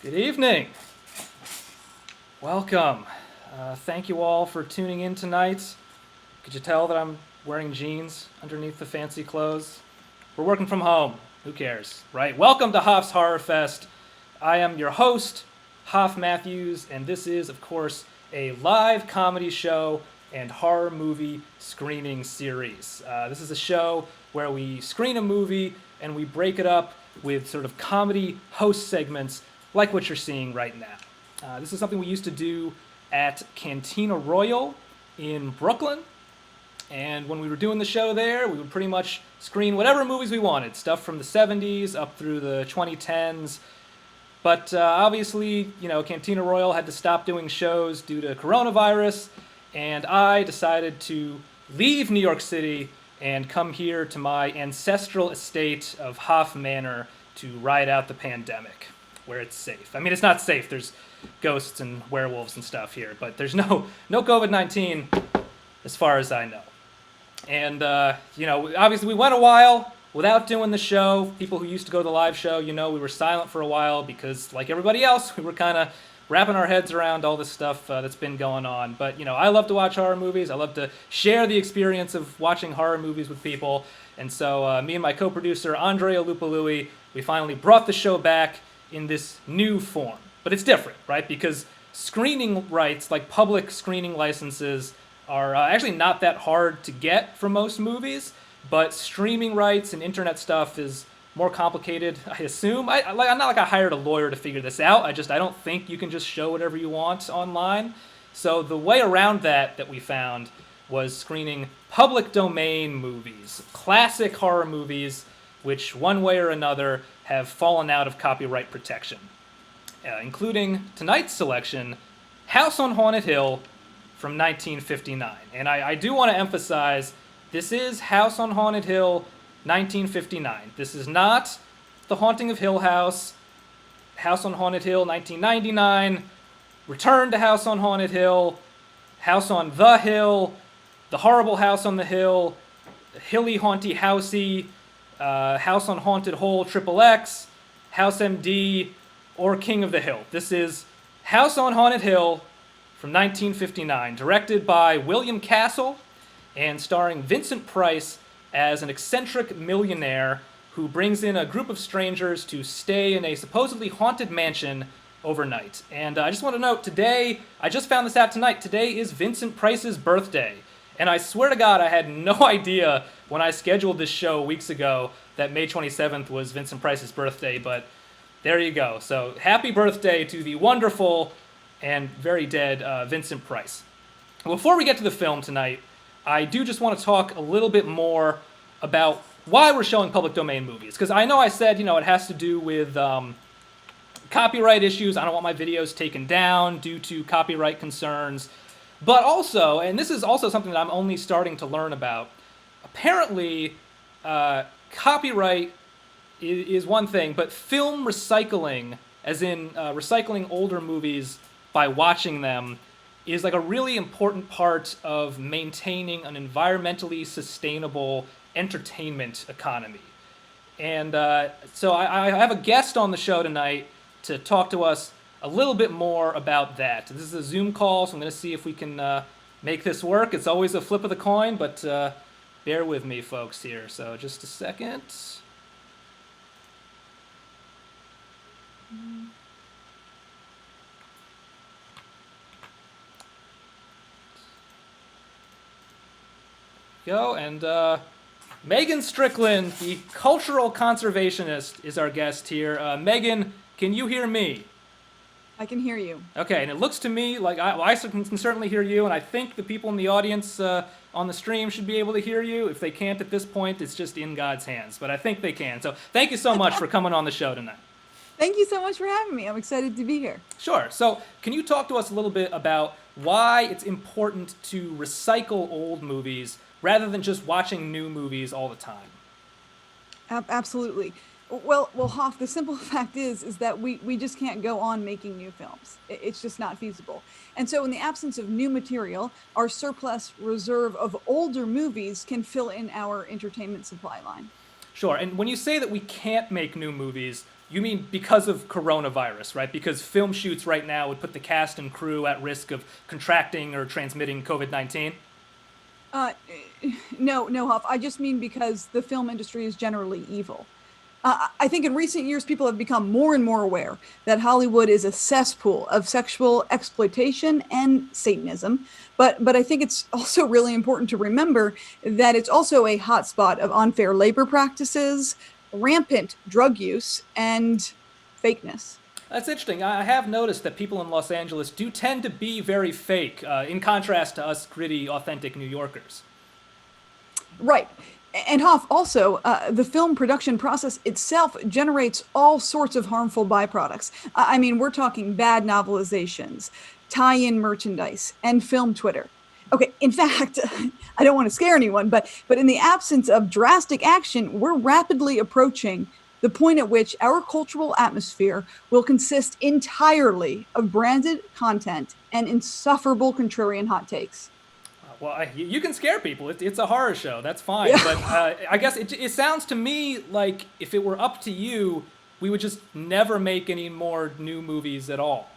Good evening. Welcome. Thank you all for tuning in tonight. Could you tell that I'm wearing jeans underneath the fancy clothes? We're working from home. Who cares, right? Welcome to Hoff's Horrorfest. I am your host, Hoff Matthews, and this is, of course, a live comedy show and horror movie screening series. This is a show where we screen a movie and we break it up with sort of comedy host segments like what you're seeing right now. This is something we used to do at Cantina Royal in Brooklyn. And when we were doing the show there, we would pretty much screen whatever movies we wanted, stuff from the 70s up through the 2010s. But obviously, Cantina Royal had to stop doing shows due to coronavirus, and I decided to leave New York City and come here to my ancestral estate of Hoff Manor to ride out the pandemic, where it's safe. I mean, it's not safe. There's ghosts and werewolves and stuff here, but there's no COVID-19 as far as I know. And, obviously we went a while without doing the show. People who used to go to the live show, we were silent for a while because, like everybody else, we were kind of wrapping our heads around all this stuff that's been going on. But, I love to watch horror movies. I love to share the experience of watching horror movies with people. And so me and my co-producer, Andrei Alupului, we finally brought the show back in this new form. But it's different, right? Because screening rights, like public screening licenses, are actually not that hard to get for most movies, but streaming rights and internet stuff is more complicated, I assume. I'm not like I hired a lawyer to figure this out. I don't think you can just show whatever you want online. So the way around that we found was screening public domain movies, classic horror movies, which one way or another have fallen out of copyright protection, including tonight's selection, House on Haunted Hill from 1959. And I do want to emphasize, this is House on Haunted Hill 1959. This is not The Haunting of Hill House, House on Haunted Hill 1999, Return to House on Haunted Hill, House on the Hill, The Horrible House on the Hill, Hilly Haunty Housey, House on Haunted Hole XXX, House MD, or King of the Hill. This is House on Haunted Hill from 1959, directed by William Castle and starring Vincent Price as an eccentric millionaire who brings in a group of strangers to stay in a supposedly haunted mansion overnight. And I just want to note, today, I just found this out tonight, today is Vincent Price's birthday. And I swear to God, I had no idea when I scheduled this show weeks ago that May 27th was Vincent Price's birthday, but there you go. So happy birthday to the wonderful and very dead Vincent Price. Before we get to the film tonight, I do just want to talk a little bit more about why we're showing public domain movies. Because I know I said, it has to do with copyright issues. I don't want my videos taken down due to copyright concerns. But also, and this is also something that I'm only starting to learn about, apparently copyright is one thing, but film recycling, as in recycling older movies by watching them, is like a really important part of maintaining an environmentally sustainable entertainment economy. And so I have a guest on the show tonight to talk to us a little bit more about that. This is a Zoom call, so I'm going to see if we can make this work. It's always a flip of the coin, but bear with me, folks, here. So just a second. Go, and Meaghan Strickland, the cultural conservationist, is our guest here. Meaghan, can you hear me? I can hear you. Okay, and it looks to me like I can certainly hear you, and I think the people in the audience on the stream should be able to hear you. If they can't at this point, it's just in God's hands, but I think they can. So thank you so much for coming on the show tonight. Thank you so much for having me. I'm excited to be here. Sure. So can you talk to us a little bit about why it's important to recycle old movies rather than just watching new movies all the time? Absolutely. Well, Hoff, the simple fact is that we just can't go on making new films. It's just not feasible. And so in the absence of new material, our surplus reserve of older movies can fill in our entertainment supply line. Sure. And when you say that we can't make new movies, You mean because of coronavirus, right? Because film shoots right now would put the cast and crew at risk of contracting or transmitting COVID-19? No, Hoff. I just mean because the film industry is generally evil. I think in recent years, people have become more and more aware that Hollywood is a cesspool of sexual exploitation and Satanism. But I think it's also really important to remember that it's also a hotspot of unfair labor practices, rampant drug use, and fakeness. That's interesting. I have noticed that people in Los Angeles do tend to be very fake, in contrast to us gritty, authentic New Yorkers. Right. And Hoff, also, the film production process itself generates all sorts of harmful byproducts. I mean, we're talking bad novelizations, tie-in merchandise, and film Twitter. Okay, in fact, I don't want to scare anyone, but in the absence of drastic action, we're rapidly approaching the point at which our cultural atmosphere will consist entirely of branded content and insufferable contrarian hot takes. Well, you can scare people. It's a horror show. That's fine. But I guess it sounds to me like if it were up to you, we would just never make any more new movies at all.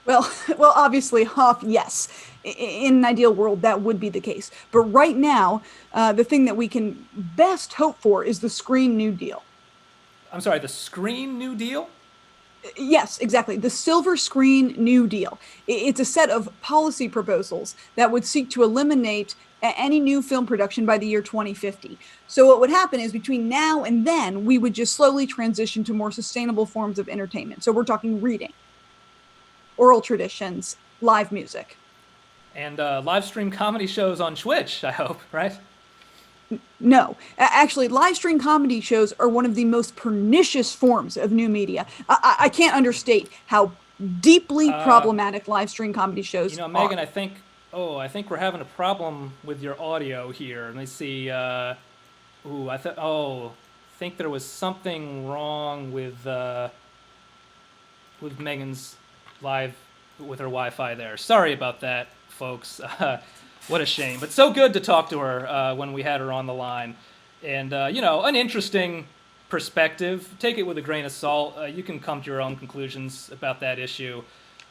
Well, obviously, Hoff, yes. In an ideal world, that would be the case. But right now, the thing that we can best hope for is the Screen New Deal. I'm sorry, the Screen New Deal? Yes, exactly. The Silver Screen New Deal. It's a set of policy proposals that would seek to eliminate any new film production by the year 2050. So what would happen is between now and then, we would just slowly transition to more sustainable forms of entertainment. So we're talking reading, oral traditions, live music. And live stream comedy shows on Twitch, I hope, right? No, actually, live stream comedy shows are one of the most pernicious forms of new media. I can't understate how deeply problematic live stream comedy shows are. Meaghan, I think we're having a problem with your audio here. Let me see. I think there was something wrong with Megan's live with her Wi-Fi there. Sorry about that, folks. What a shame. But so good to talk to her when we had her on the line. And, an interesting perspective. Take it with a grain of salt. You can come to your own conclusions about that issue.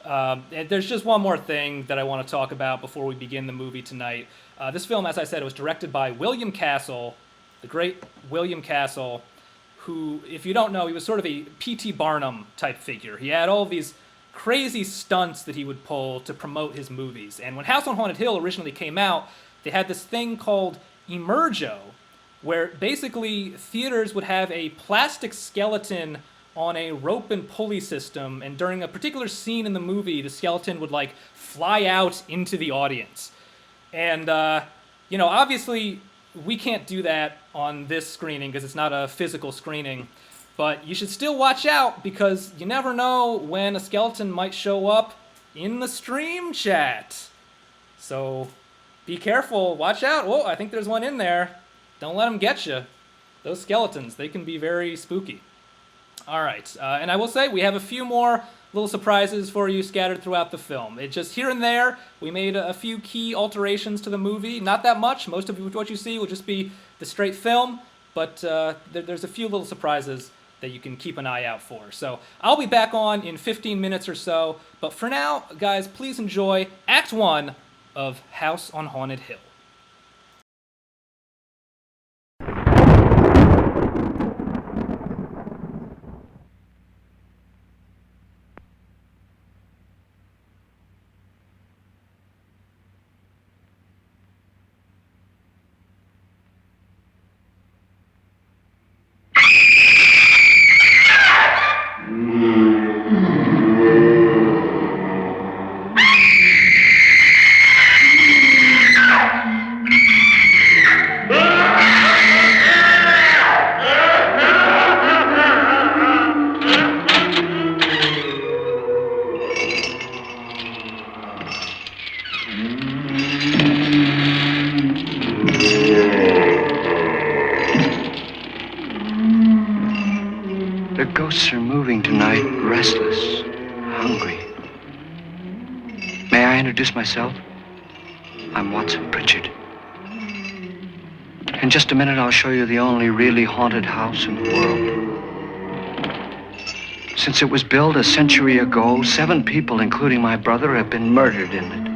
And there's just one more thing that I want to talk about before we begin the movie tonight. This film, as I said, was directed by William Castle, the great William Castle, who, if you don't know, he was sort of a P.T. Barnum type figure. He had all these crazy stunts that he would pull to promote his movies. And when House on Haunted Hill originally came out, they had this thing called Emergo, where basically theaters would have a plastic skeleton on a rope and pulley system, and during a particular scene in the movie, the skeleton would fly out into the audience. And obviously we can't do that on this screening because it's not a physical screening. But you should still watch out because you never know when a skeleton might show up in the stream chat. So be careful. Watch out. Whoa, I think there's one in there. Don't let them get you. Those skeletons, they can be very spooky. All right. And I will say we have a few more little surprises for you scattered throughout the film. It just here and there, we made a few key alterations to the movie. Not that much. Most of what you see will just be the straight film. But there's a few little surprises that you can keep an eye out for. So I'll be back on in 15 minutes or so. But for now, guys, please enjoy Act 1 of House on Haunted Hill. The ghosts are moving tonight, restless, hungry. May I introduce myself? I'm Watson Pritchard. In just a minute, I'll show you the only really haunted house in the world. Since it was built a century ago, 7 people, including my brother, have been murdered in it.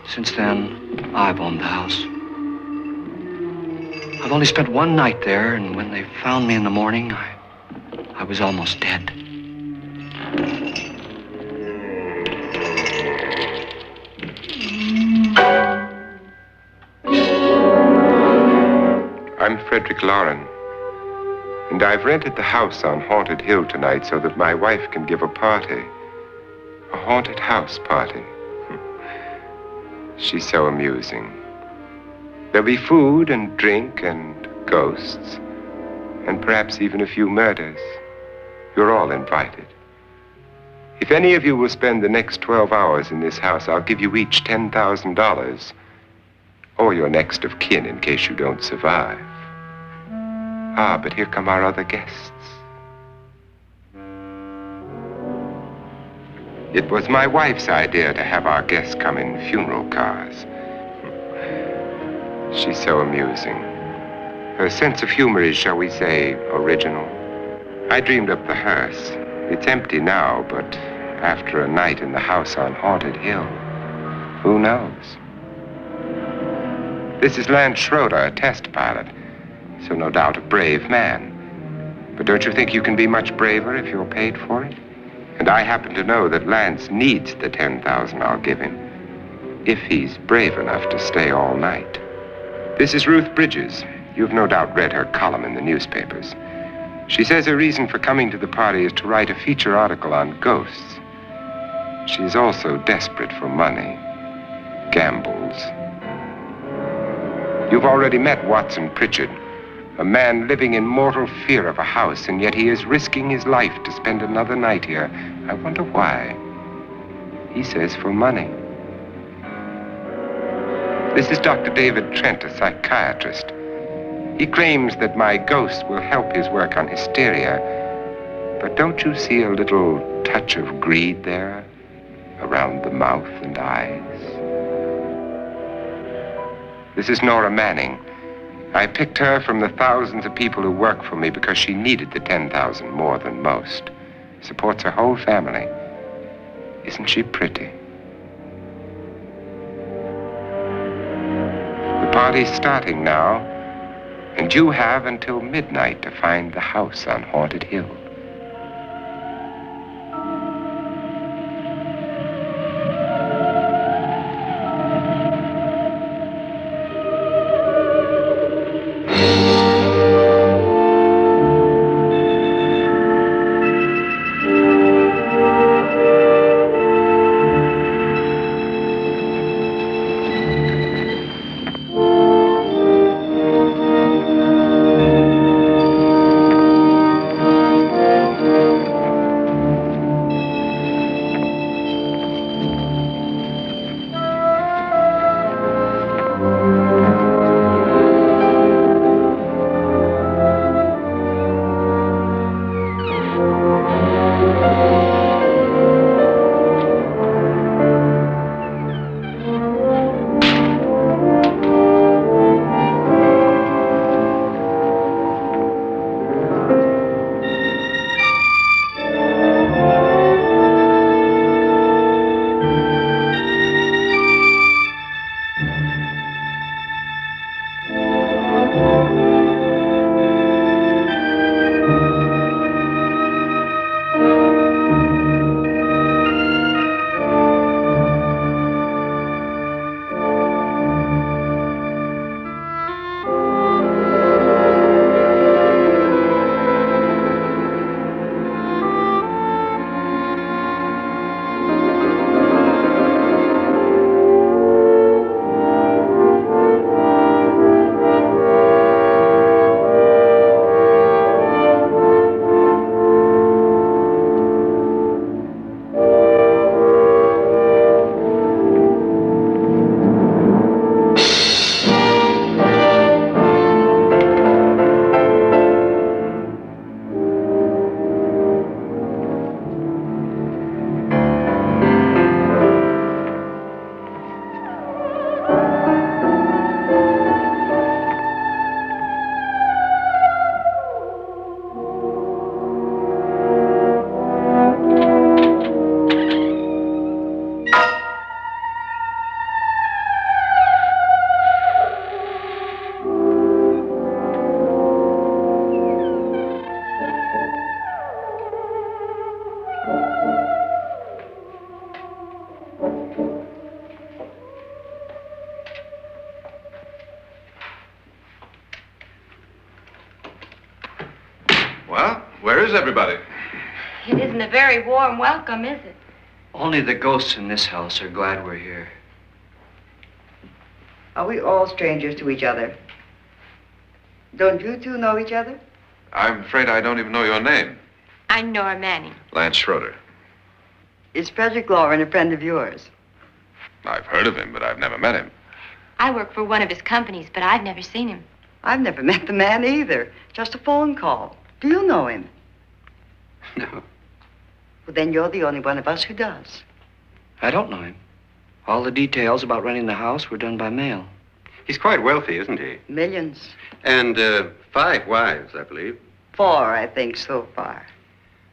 Since then, I've owned the house. I've only spent one night there, and when they found me in the morning, I was almost dead. I'm Frederick Lauren, and I've rented the house on Haunted Hill tonight so that my wife can give a party. A haunted house party. She's so amusing. There'll be food and drink and ghosts, and perhaps even a few murders. You're all invited. If any of you will spend the next 12 hours in this house, I'll give you each $10,000, or your next of kin in case you don't survive. Ah, but here come our other guests. It was my wife's idea to have our guests come in funeral cars. She's so amusing. Her sense of humor is, shall we say, original. I dreamed up the hearse. It's empty now, but after a night in the house on Haunted Hill, who knows? This is Lance Schroeder, a test pilot, so no doubt a brave man. But don't you think you can be much braver if you're paid for it? And I happen to know that Lance needs the $10,000 I'll give him, if he's brave enough to stay all night. This is Ruth Bridges. You've no doubt read her column in the newspapers. She says her reason for coming to the party is to write a feature article on ghosts. She's also desperate for money, gambles. You've already met Watson Pritchard, a man living in mortal fear of a house, and yet he is risking his life to spend another night here. I wonder why. He says for money. This is Dr. David Trent, a psychiatrist. He claims that my ghost will help his work on hysteria. But don't you see a little touch of greed there, around the mouth and eyes? This is Nora Manning. I picked her from the thousands of people who work for me because she needed the $10,000 more than most. Supports her whole family. Isn't she pretty? The party's starting now, and you have until midnight to find the house on Haunted Hill. Well, where is everybody? It isn't a very warm welcome, is it? Only the ghosts in this house are glad we're here. Are we all strangers to each other? Don't you two know each other? I'm afraid I don't even know your name. I'm Nora Manning. Lance Schroeder. Is Frederick Lauren a friend of yours? I've heard of him, but I've never met him. I work for one of his companies, but I've never seen him. I've never met the man either. Just a phone call. Do you know him? No, Well, then you're the only one of us who does. I don't know him. All the details about renting the house were done by mail. He's quite wealthy, isn't he? Millions. And 5 wives, I believe. 4, I think, so far.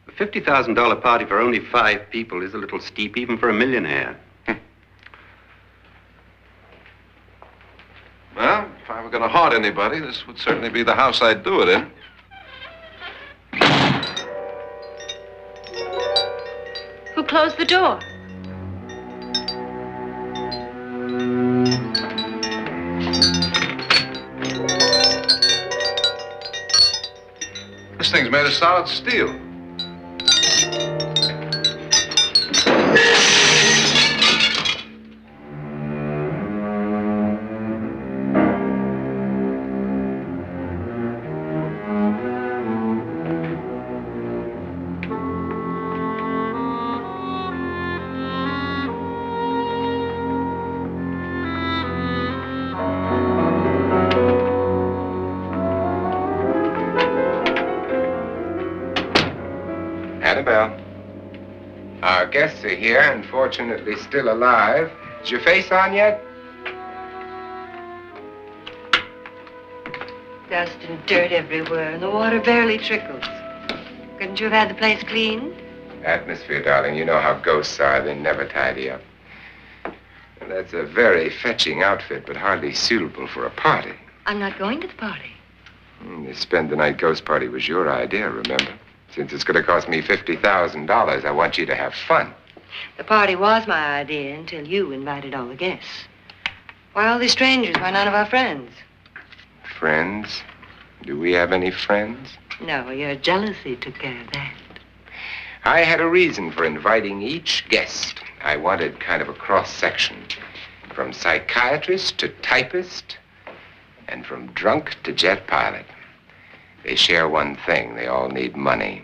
A $50,000 party for only 5 people is a little steep, even for a millionaire. Well, if I were going to haunt anybody, this would certainly be the house I'd do it in. Who closed the door? This thing's made of solid steel. Annabelle, our guests are here, unfortunately still alive. Is your face on yet? Dust and dirt everywhere, and the water barely trickles. Couldn't you have had the place cleaned? Atmosphere, darling. You know how ghosts are. They never tidy up. And that's a very fetching outfit, but hardly suitable for a party. I'm not going to the party. The spend-the-night ghost party was your idea, remember? Since it's going to cost me $50,000, I want you to have fun. The party was my idea until you invited all the guests. Why all these strangers? Why none of our friends? Friends? Do we have any friends? No, your jealousy took care of that. I had a reason for inviting each guest. I wanted kind of a cross-section. From psychiatrist to typist, and from drunk to jet pilot. They share one thing. They all need money.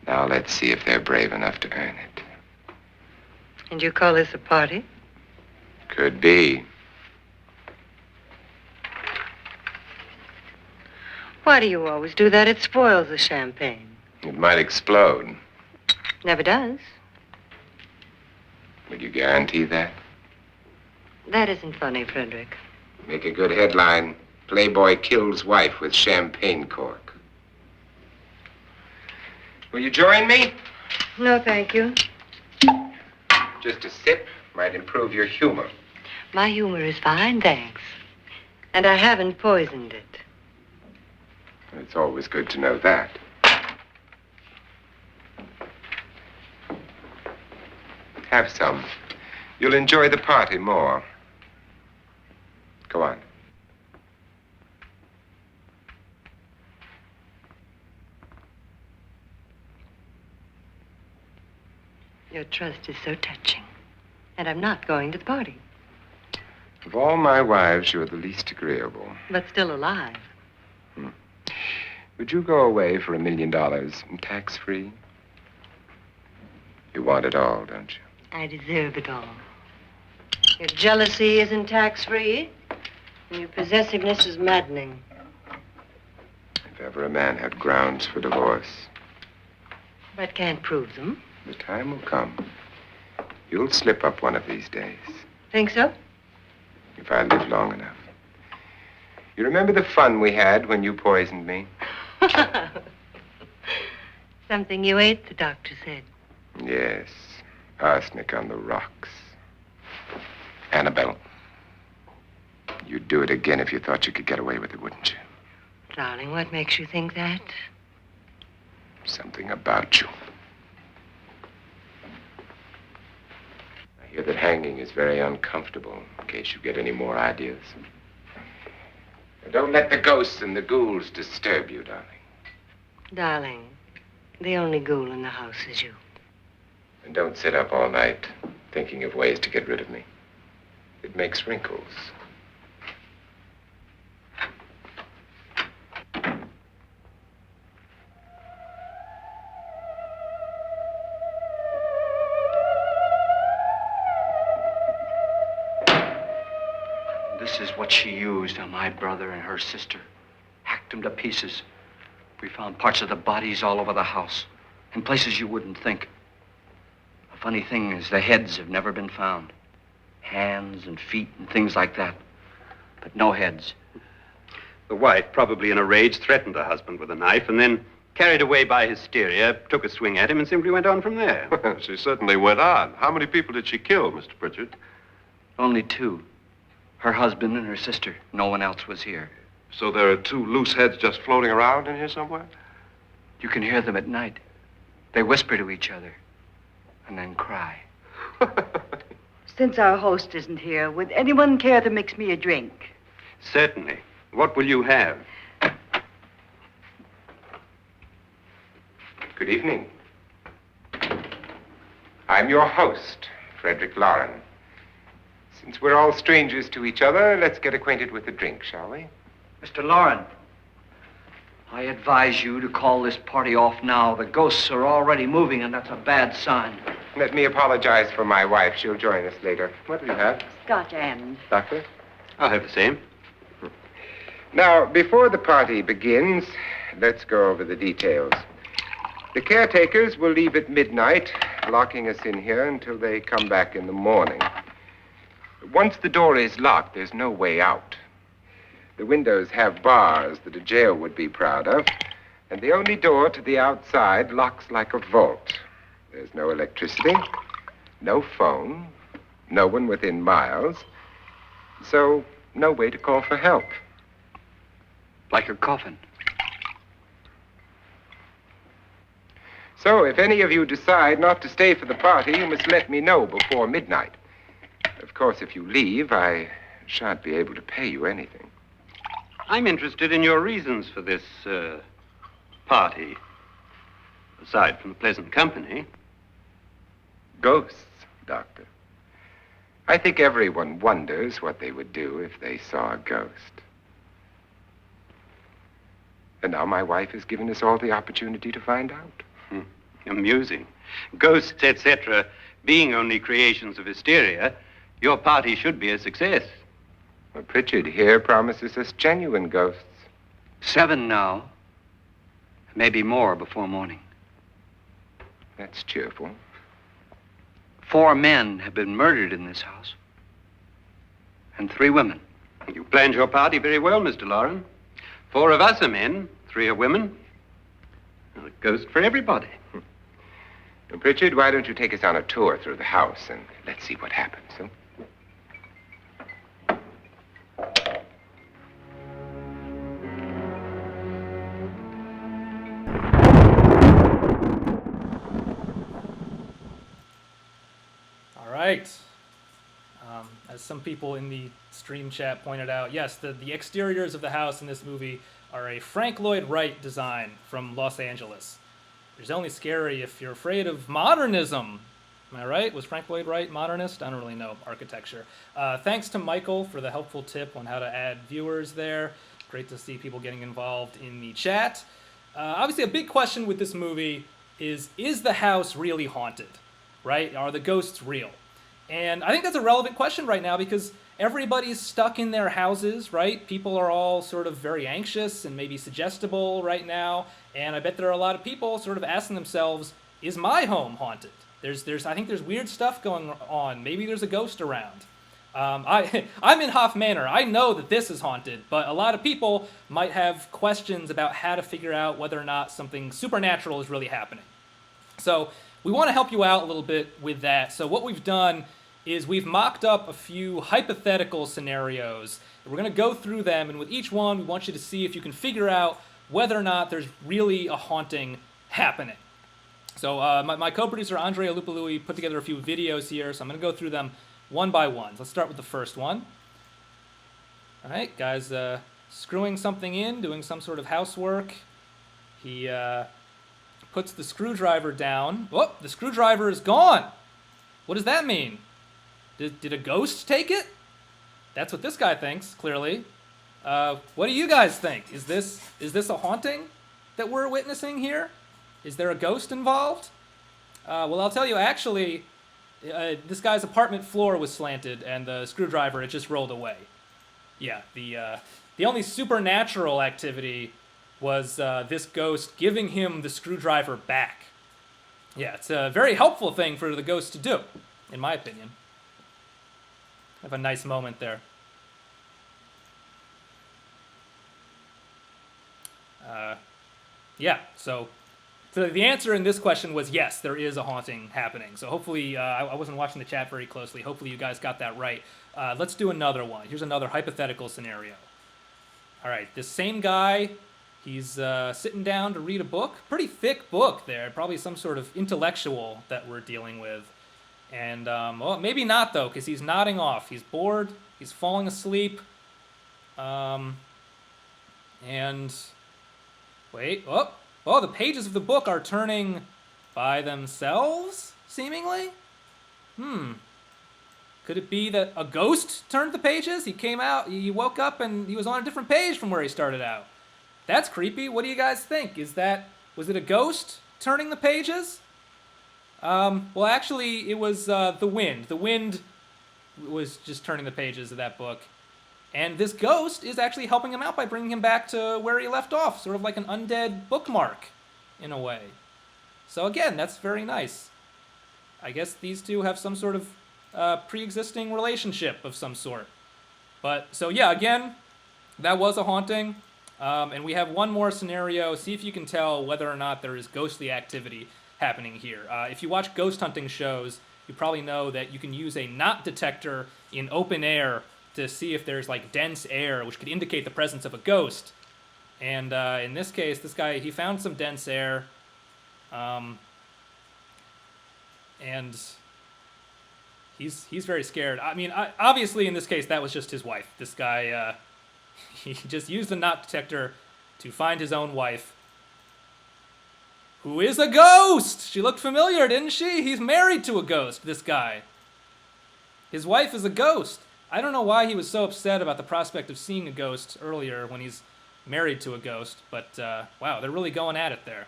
Now let's see if they're brave enough to earn it. And you call this a party? Could be. Why do you always do that? It spoils the champagne. It might explode. Never does. Will you guarantee that? That isn't funny, Frederick. Make a good headline. Playboy kills wife with champagne cork. Will you join me? No, thank you. Just a sip might improve your humor. My humor is fine, thanks. And I haven't poisoned it. It's always good to know that. Have some. You'll enjoy the party more. Go on. Your trust is so touching. And I'm not going to the party. Of all my wives, you're the least agreeable. But still alive. Would you go away for $1 million tax-free? You want it all, don't you? I deserve it all. Your jealousy isn't tax-free. And your possessiveness is maddening. If ever a man had grounds for divorce, But can't prove them. the time will come. You'll slip up one of these days, Think so? if I live long enough. You remember the fun we had when you poisoned me? Something you ate, the doctor said. Yes, arsenic on the rocks. Annabelle, you'd do it again if you thought you could get away with it, wouldn't you? Darling, what makes you think that? Something about you. I hear that hanging is very uncomfortable, in case you get any more ideas. And don't let the ghosts and the ghouls disturb you, darling. Darling, the only ghoul in the house is you. And don't sit up all night thinking of ways to get rid of me. It makes wrinkles. This is what she used on my brother and her sister. Hacked them to pieces. We found parts of the bodies all over the house, in places you wouldn't think. The funny thing is the heads have never been found. Hands and feet and things like that. But no heads. The wife, probably in a rage, threatened her husband with a knife and then, carried away by hysteria, took a swing at him and simply went on from there. She certainly went on. How many people did she kill, Mr. Pritchard? Only two. Her husband and her sister. No one else was here. So there are two loose heads just floating around in here somewhere? You can hear them at night. They whisper to each other and then cry. Since our host isn't here, would anyone care to mix me a drink? Certainly. What will you have? Good evening. I'm your host, Frederick Lauren. Since we're all strangers to each other, let's get acquainted with a drink, shall we? Mr. Lauren, I advise you to call this party off now. The ghosts are already moving, and that's a bad sign. Let me apologize for my wife. She'll join us later. What do you have? Scotch and. Doctor? I'll have the same. Now, before the party begins, let's go over the details. The caretakers will leave at midnight, locking us in here until they come back in the morning. Once the door is locked, there's no way out. The windows have bars that a jail would be proud of, and the only door to the outside locks like a vault. There's no electricity, no phone, no one within miles, so no way to call for help. Like a coffin. So if any of you decide not to stay for the party, you must let me know before midnight. Of course, if you leave, I shan't be able to pay you anything. I'm interested in your reasons for this, party. Aside from the pleasant company. Ghosts, Doctor. I think everyone wonders what they would do if they saw a ghost. And now my wife has given us all the opportunity to find out. Amusing. Ghosts, etc., being only creations of hysteria, your party should be a success. Well, Pritchard here promises us genuine ghosts. 7 now. Maybe more before morning. That's cheerful. 4 men have been murdered in this house. And 3 women. You planned your party very well, Mr. Lauren. 4 of us are men, 3 are women. A ghost for everybody. Well, Pritchard, why don't you take us on a tour through the house and let's see what happens, huh? All right. As some people in the stream chat pointed out, yes, the exteriors of the house in this movie are a Frank Lloyd Wright design from Los Angeles. It's only scary if you're afraid of modernism. Am I right? Was Frank Lloyd Wright modernist? I don't really know architecture. Thanks to Michael for the helpful tip on how to add viewers there. Great to see people getting involved in the chat. Obviously, a big question with this movie is the house really haunted? Right? Are the ghosts real? And I think that's a relevant question right now because everybody's stuck in their houses, right? People are all sort of very anxious and maybe suggestible right now. And I bet there are a lot of people sort of asking themselves, is my home haunted? I think there's weird stuff going on. Maybe there's a ghost around. I'm in Hoff Manor. I know that this is haunted, but a lot of people might have questions about how to figure out whether or not something supernatural is really happening. So we want to help you out a little bit with that. So what we've done is we've mocked up a few hypothetical scenarios. We're going to go through them, and with each one, we want you to see if you can figure out whether or not there's really a haunting happening. So my co-producer Andrei Alupului put together a few videos here, so I'm going to go through them one by one. Let's start with the first one. All right, guys, screwing something in, doing some sort of housework. He puts the screwdriver down. Oh, the screwdriver is gone. What does that mean? Did a ghost take it? That's what this guy thinks, clearly. What do you guys think? Is this a haunting that we're witnessing here? Is there a ghost involved? Well, I'll tell you, actually, this guy's apartment floor was slanted, and the screwdriver, it just rolled away. Yeah, the only supernatural activity was this ghost giving him the screwdriver back. Yeah, it's a very helpful thing for the ghost to do, in my opinion. Have a nice moment there. Yeah, so the answer in this question was yes, there is a haunting happening. So hopefully, I wasn't watching the chat very closely. Hopefully you guys got that right. Let's do another one. Here's another hypothetical scenario. All right, this same guy, he's sitting down to read a book. Pretty thick book there, probably some sort of intellectual that we're dealing with. And, well, maybe not, though, because he's nodding off. He's bored. He's falling asleep. And, wait, oh, the pages of the book are turning by themselves, seemingly? Could it be that a ghost turned the pages? He came out, he woke up, and he was on a different page from where he started out. That's creepy. What do you guys think? Was it a ghost turning the pages? Well, actually, it was the wind. The wind was just turning the pages of that book. And this ghost is actually helping him out by bringing him back to where he left off, sort of like an undead bookmark, in a way. So again, that's very nice. I guess these two have some sort of pre-existing relationship of some sort. But, so yeah, again, that was a haunting. And we have one more scenario. See if you can tell whether or not there is ghostly activity happening here. If you watch ghost hunting shows, you probably know that you can use a knot detector in open air to see if there's like dense air, which could indicate the presence of a ghost. And in this case, this guy, he found some dense air. And he's very scared. I mean, obviously in this case, that was just his wife. This guy, he just used the knot detector to find his own wife, who is a ghost! She looked familiar, didn't she? He's married to a ghost, this guy. His wife is a ghost. I don't know why he was so upset about the prospect of seeing a ghost earlier when he's married to a ghost, but wow, they're really going at it there.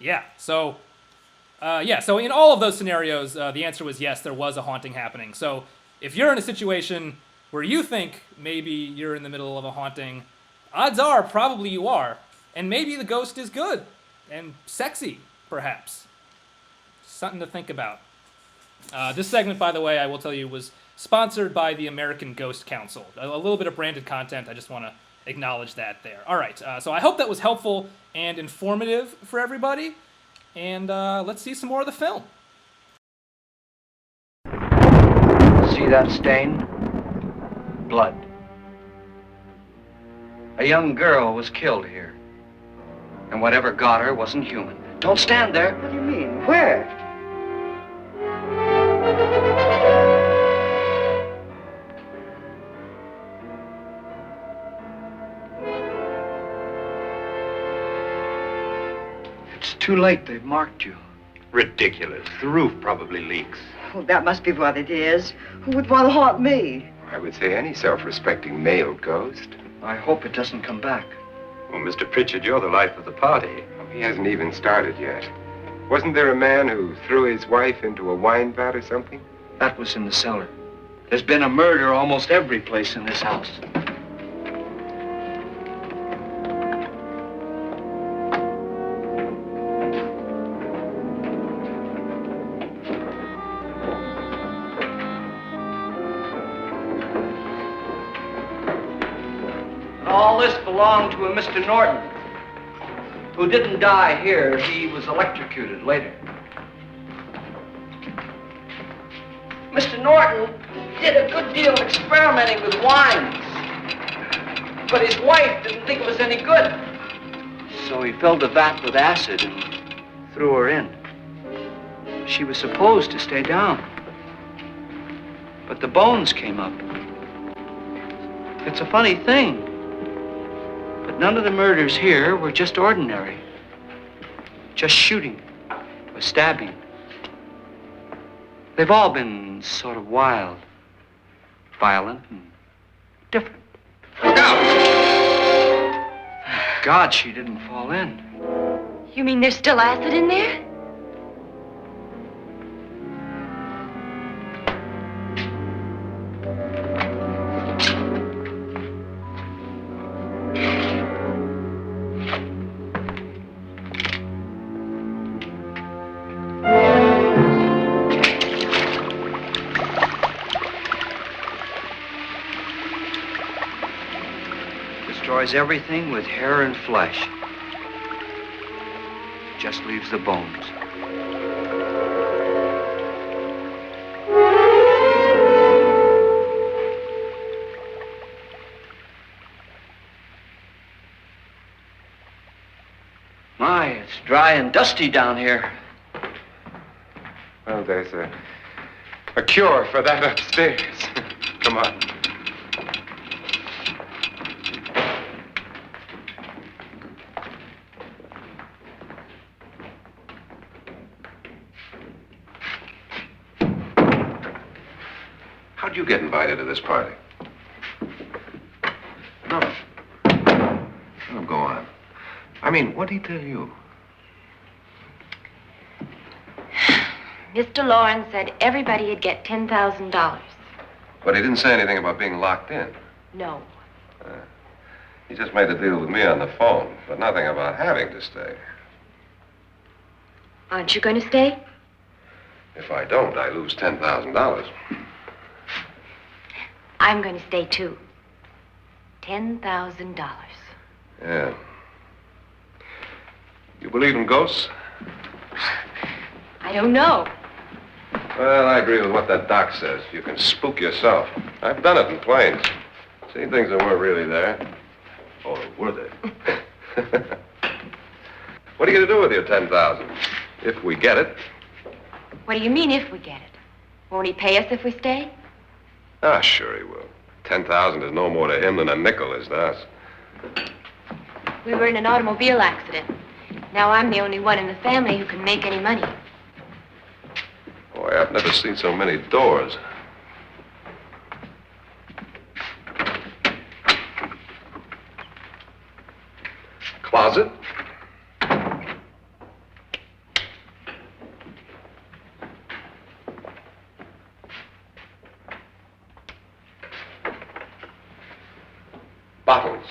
Yeah, so in all of those scenarios, the answer was yes, there was a haunting happening. So if you're in a situation where you think maybe you're in the middle of a haunting, odds are probably you are. And maybe the ghost is good and sexy, perhaps. Something to think about. This segment, by the way, I will tell you, was sponsored by the American Ghost Council. A little bit of branded content. I just want to acknowledge that there. All right, so I hope that was helpful and informative for everybody. And let's see some more of the film. See that stain? Blood. A young girl was killed here. And whatever got her wasn't human. Don't stand there. What do you mean? Where? It's too late. They've marked you. Ridiculous. The roof probably leaks. Oh, that must be what it is. Who would want to haunt me? I would say any self-respecting male ghost. I hope it doesn't come back. Well, Mr. Pritchard, you're the life of the party. He hasn't even started yet. Wasn't there a man who threw his wife into a wine vat or something? That was in the cellar. There's been a murder almost every place in this house. All this belonged to a Mr. Norton, who didn't die here. He was electrocuted later. Mr. Norton did a good deal of experimenting with wines, but his wife didn't think it was any good. So he filled the vat with acid and threw her in. She was supposed to stay down. But the bones came up. It's a funny thing. But none of the murders here were just ordinary. Just shooting or stabbing. They've all been sort of wild, violent, and different. Look out! Thank God she didn't fall in. You mean there's still acid in there? Destroys everything with hair and flesh. Just leaves the bones. My, it's dry and dusty down here. Well, there's a cure for that upstairs. Come on. How'd you get invited to this party? No. No, go on. I mean, what'd he tell you? Mr. Lawrence said everybody'd get $10,000. But he didn't say anything about being locked in. No. He just made a deal with me on the phone, but nothing about having to stay. Aren't you going to stay? If I don't, I lose $10,000. I'm going to stay too. $10,000. Yeah. You believe in ghosts? I don't know. Well, I agree with what that doc says. You can spook yourself. I've done it in planes. Seen things that weren't really there. Or were they? What are you going to do with your $10,000? If we get it. What do you mean if we get it? Won't he pay us if we stay? Ah, sure he will. 10,000 is no more to him than a nickel is to us. We were in an automobile accident. Now I'm the only one in the family who can make any money. Boy, I've never seen so many doors. Closet. Bottles.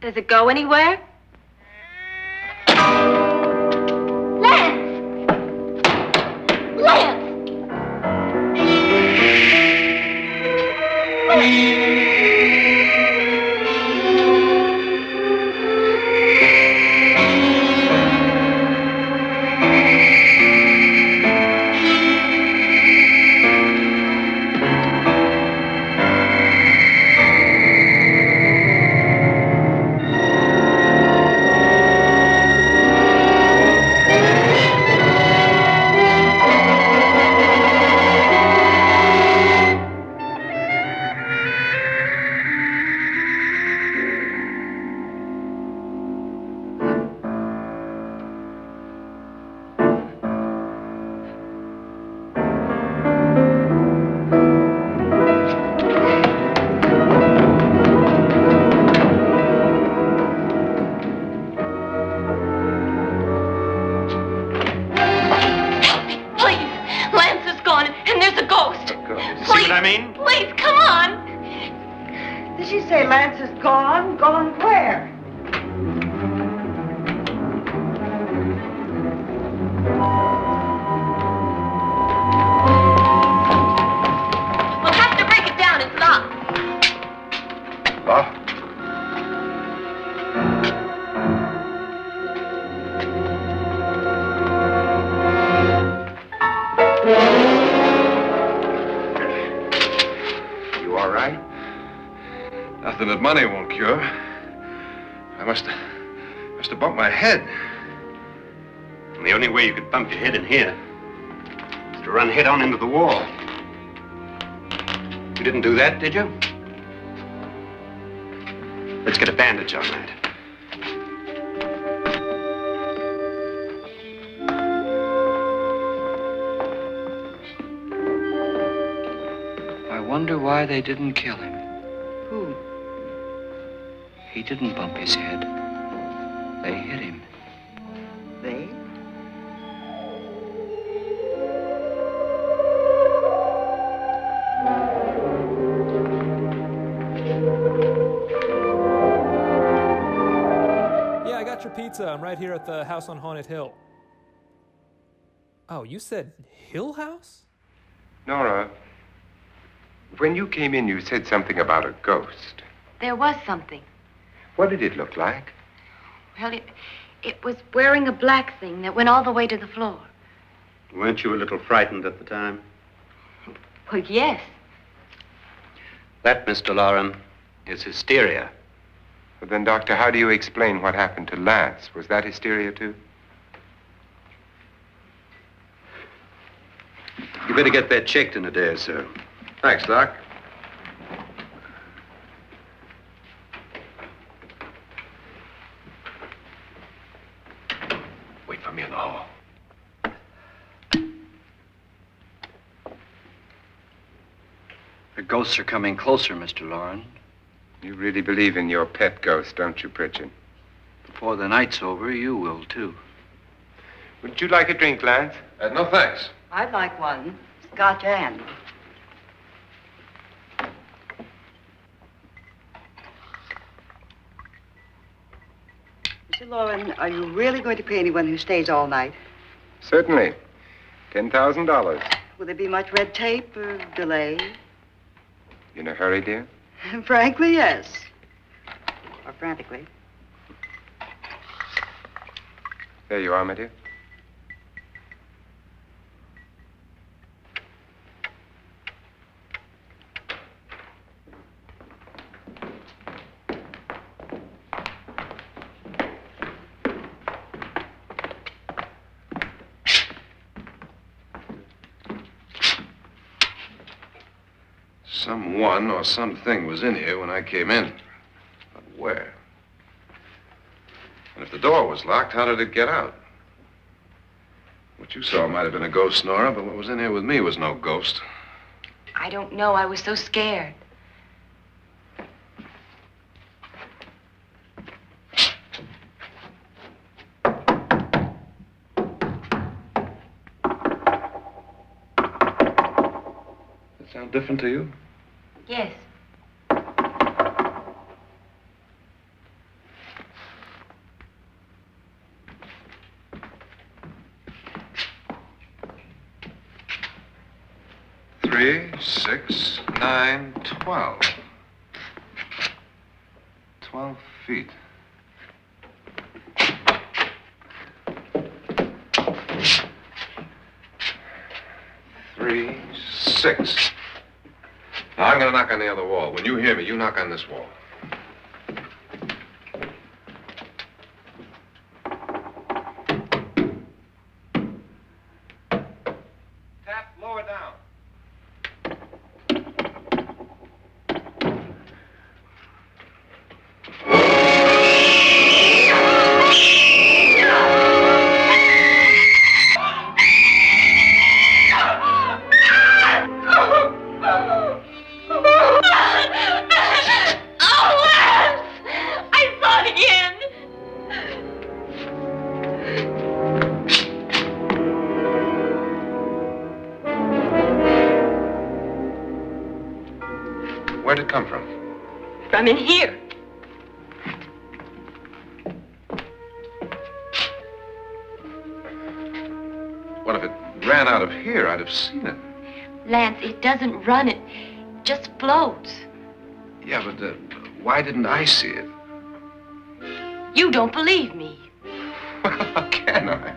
Does it go anywhere? Lance! Lance! Please, come on. Did she say Lance is gone? Gone where? We'll have to break it down. It's locked. Locked? that money won't cure. I must have bumped my head. And the only way you could bump your head in here is to run head on into the wall. You didn't do that, did you? Let's get a bandage on that. I wonder why they didn't kill him. Who? He didn't bump his head. They hit him. They? Yeah, I got your pizza. I'm right here at the house on Haunted Hill. Oh, you said Hill House? Nora, when you came in, you said something about a ghost. There was something. What did it look like? Well, it was wearing a black thing that went all the way to the floor. Weren't you a little frightened at the time? Well, yes. That, Mr. Loren, is hysteria. But then, Doctor, how do you explain what happened to Lance? Was that hysteria, too? You better get that checked in a day or so. Thanks, Doc. Wait for me in the hall. The ghosts are coming closer, Mr. Loren. You really believe in your pet ghost, don't you, Pritchard? Before the night's over, you will, too. Would you like a drink, Lance? No, thanks. I'd like one. Scotch and. Mr. Loren, are you really going to pay anyone who stays all night? Certainly. $10,000. Will there be much red tape or delay? In a hurry, dear? Frankly, yes. Or frantically. There you are, my dear. Someone or something was in here when I came in. But where? And if the door was locked, how did it get out? What you saw might have been a ghost, Nora, but what was in here with me was no ghost. I don't know. I was so scared. Does that sound different to you? Yes. Three, 6, 9, 12. 12 feet. Three, 6. Now, I'm going to knock on the other wall. When you hear me, you knock on this wall. Tap lower down. Where'd it come from? From in here. What if it ran out of here? I'd have seen it. Lance, it doesn't run. It just floats. Yeah, but why didn't I see it? You don't believe me. Well, how can I?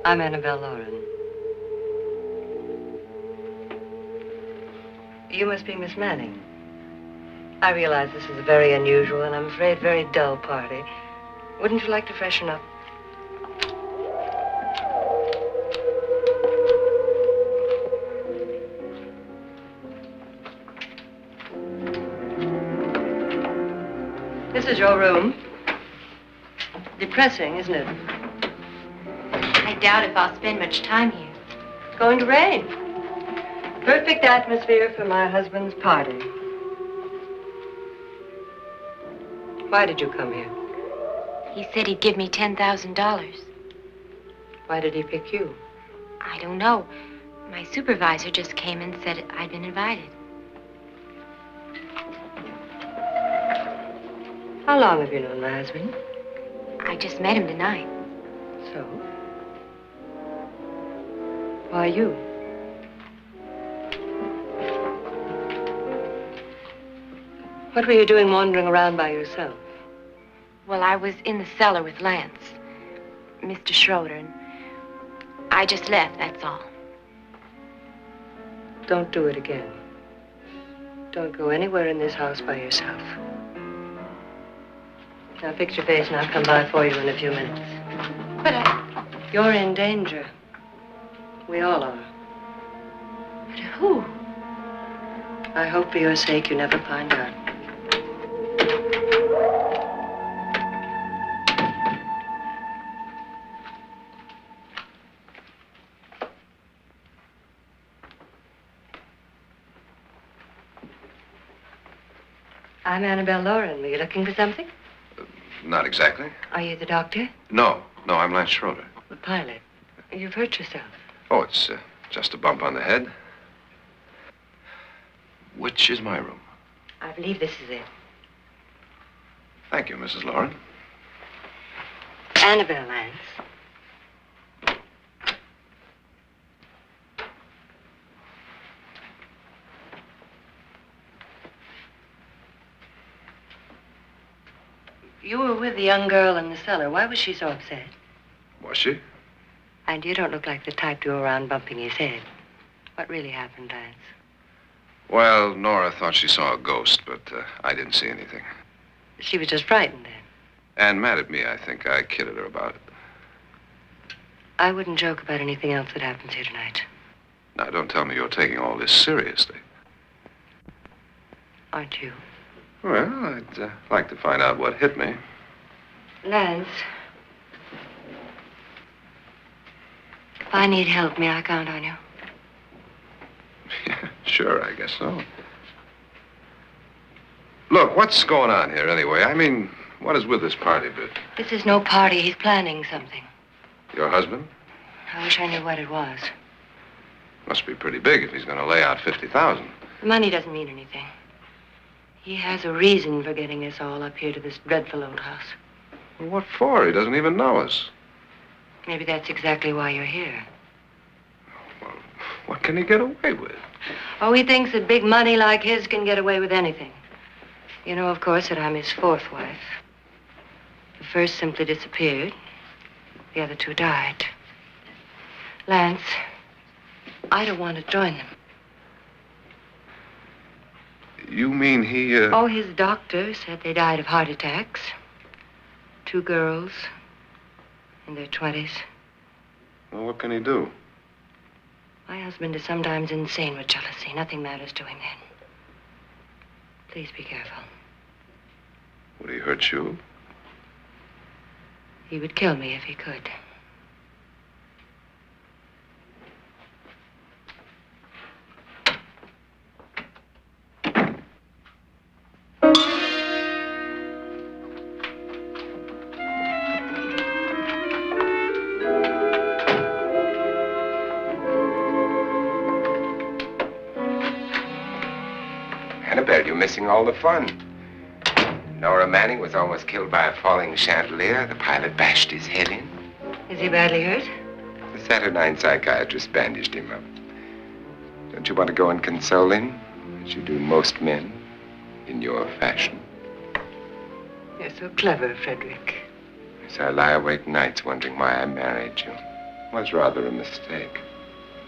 I'm Annabelle Lauren. You must be Miss Manning. I realize this is a very unusual and I'm afraid very dull party. Wouldn't you like to freshen up? This is your room. Depressing, isn't it? I doubt if I'll spend much time here. It's going to rain. Perfect atmosphere for my husband's party. Why did you come here? He said he'd give me $10,000. Why did he pick you? I don't know. My supervisor just came and said I'd been invited. How long have you known my husband? I just met him tonight. So? Why you? What were you doing wandering around by yourself? Well, I was in the cellar with Lance, Mr. Schroeder, and I just left, that's all. Don't do it again. Don't go anywhere in this house by yourself. Now fix your face and I'll come by for you in a few minutes. But You're in danger. We all are. But who? I hope for your sake you never find out. I'm Annabelle Lauren. Were you looking for something? Not exactly. Are you the doctor? No, I'm Lance Schroeder. The pilot. You've hurt yourself. Oh, it's just a bump on the head. Which is my room? I believe this is it. Thank you, Mrs. Lauren. Annabelle, Lance. You were with the young girl in the cellar. Why was she so upset? Was she? And you don't look like the type to go around bumping his head. What really happened, Lance? Well, Nora thought she saw a ghost, but I didn't see anything. She was just frightened then. And mad at me, I think. I kidded her about it. I wouldn't joke about anything else that happens here tonight. Now, don't tell me you're taking all this seriously. Aren't you? Well, I'd like to find out what hit me. Lance. If I need help, may I count on you? Yeah, sure, I guess so. Look, what's going on here anyway? I mean, what is with this party bit? This is no party. He's planning something. Your husband? I wish I knew what it was. Must be pretty big if he's going to lay out 50,000. The money doesn't mean anything. He has a reason for getting us all up here to this dreadful old house. Well, what for? He doesn't even know us. Maybe that's exactly why you're here. Well, what can he get away with? Oh, he thinks that big money like his can get away with anything. You know, of course, that I'm his fourth wife. The first simply disappeared. The other two died. Lance, I don't want to join them. You mean he, Oh, his doctor said they died of heart attacks. 2 girls in their 20s. Well, what can he do? My husband is sometimes insane with jealousy. Nothing matters to him then. Please be careful. Would he hurt you? He would kill me if he could. Annabelle, you're missing all the fun. Nora Manning was almost killed by a falling chandelier. The pilot bashed his head in. Is he badly hurt? The Saturnine psychiatrist bandaged him up. Don't you want to go and console him, as you do most men, in your fashion? You're so clever, Frederick. Yes, I lie awake nights wondering why I married you. was rather a mistake.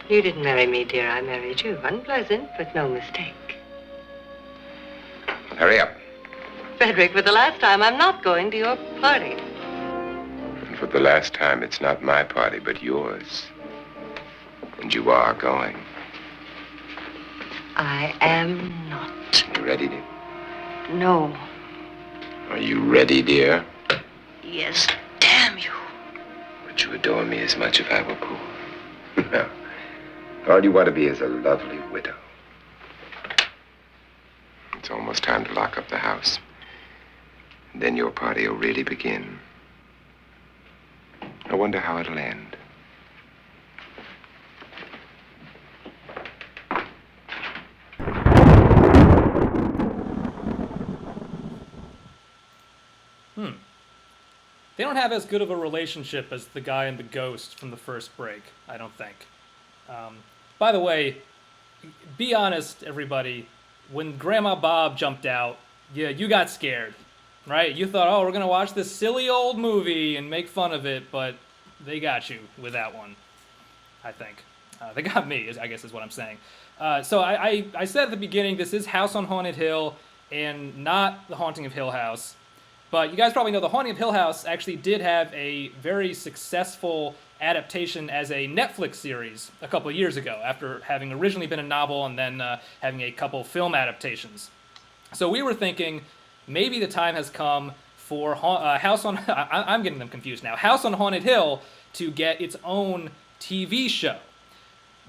You didn't marry me, dear. I married you. Unpleasant, but no mistake. Hurry up. Frederick, for the last time, I'm not going to your party. And for the last time, it's not my party, but yours. And you are going. I am not. You ready, dear? No. Are you ready, dear? Yes, damn you. Would you adore me as much if I were poor? No. All you want to be is a lovely widow. It's almost time to lock up the house. And then your party will really begin. I wonder how it'll end. They don't have as good of a relationship as the guy and the ghost from the first break, I don't think. By the way, be honest, everybody. When Grandma Bob jumped out, yeah, you got scared, right? You thought, oh, we're going to watch this silly old movie and make fun of it, but they got you with that one, I think. They got me, I guess is what I'm saying. So I said at the beginning, this is House on Haunted Hill and not The Haunting of Hill House. But you guys probably know The Haunting of Hill House actually did have a very successful adaptation as a Netflix series a couple of years ago, after having originally been a novel and then having a couple film adaptations. So we were thinking maybe the time has come for House on... I'm getting them confused now. House on Haunted Hill to get its own TV show.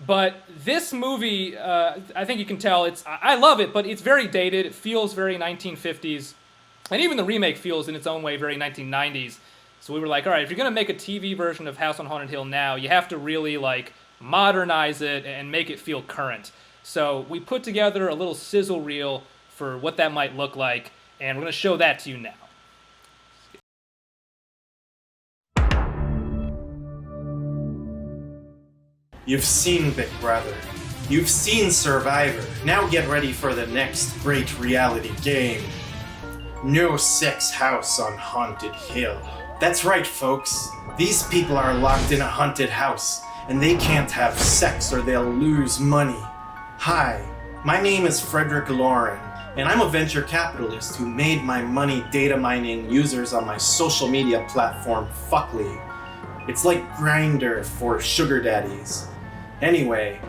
But this movie, I think you can tell, I love it, but it's very dated. It feels very 1950s. And even the remake feels in its own way very 1990s. So we were like, all right, if you're going to make a TV version of House on Haunted Hill now, you have to really like modernize it and make it feel current. So we put together a little sizzle reel for what that might look like, and we're going to show that to you now. You've seen Big Brother. You've seen Survivor. Now get ready for the next great reality game. No sex house on Haunted Hill. That's right, folks. These people are locked in a haunted house, and they can't have sex or they'll lose money. Hi, my name is Frederick Lauren, and I'm a venture capitalist who made my money data mining users on my social media platform, Fuckly. It's like Grindr for sugar daddies. Anyway,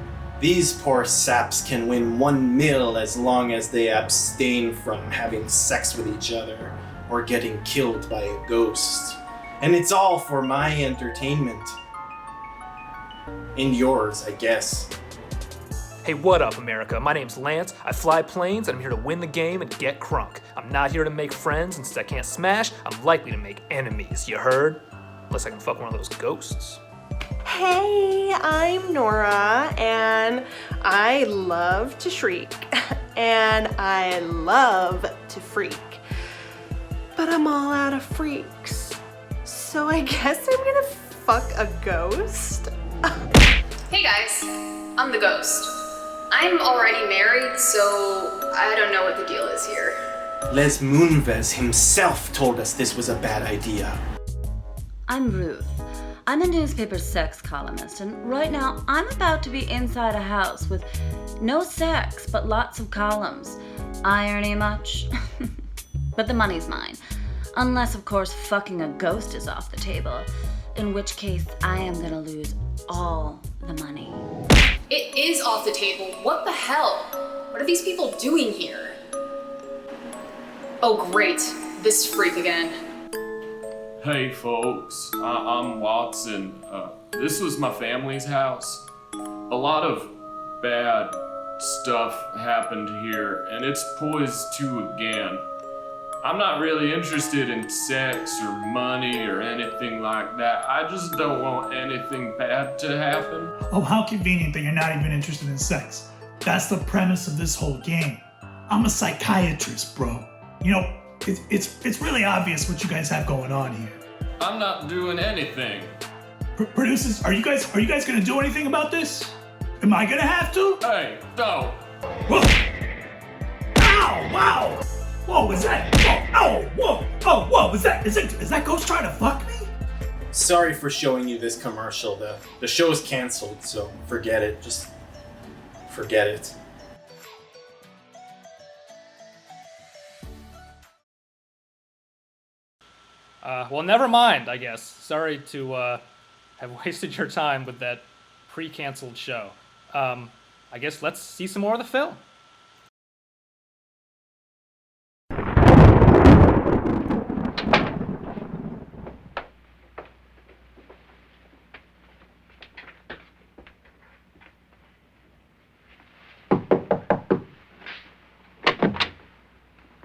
these poor saps can win $1 million as long as they abstain from having sex with each other or getting killed by a ghost. And it's all for my entertainment. And yours, I guess. Hey, what up, America? My name's Lance. I fly planes, and I'm here to win the game and get crunk. I'm not here to make friends, and since I can't smash, I'm likely to make enemies, you heard? Unless I can fuck one of those ghosts. Hey, I'm Nora, and I love to shriek, and I love to freak, but I'm all out of freaks, so I guess I'm gonna fuck a ghost? Hey guys, I'm the ghost. I'm already married, so I don't know what the deal is here. Les Moonves himself told us this was a bad idea. I'm Ruth. I'm a newspaper sex columnist, and right now I'm about to be inside a house with no sex, but lots of columns. Irony much? But the money's mine. Unless, of course, fucking a ghost is off the table, in which case I am gonna lose all the money. It is off the table. What the hell? What are these people doing here? Oh great, this freak again. Hey folks, I'm Watson. This was my family's house. A lot of bad stuff happened here, and it's poised to again. I'm not really interested in sex or money or anything like that. I just don't want anything bad to happen. Oh, how convenient that you're not even interested in sex. That's the premise of this whole game. I'm a psychiatrist, bro. You know, it's really obvious what you guys have going on here. I'm not doing anything. Producers, are you guys gonna do anything about this? Am I gonna have to? Hey, don't. Whoa! Ow! Wow! Whoa! Was that? Whoa! Oh! Whoa! Oh! Whoa! Is that ghost trying to fuck me? sorry for showing you this commercial. The show's canceled, so forget it. Just forget it. Well, never mind, I guess. Sorry to have wasted your time with that pre-canceled show. I guess let's see some more of the film.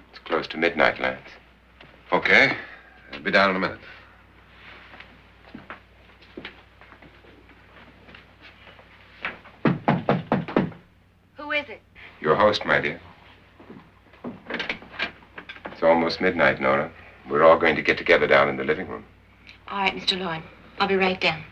It's close to midnight, Lance. Okay. I'll be down in a minute. Who is it? Your host, my dear. It's almost midnight, Nora. We're all going to get together down in the living room. All right, Mr. Lloyd. I'll be right down.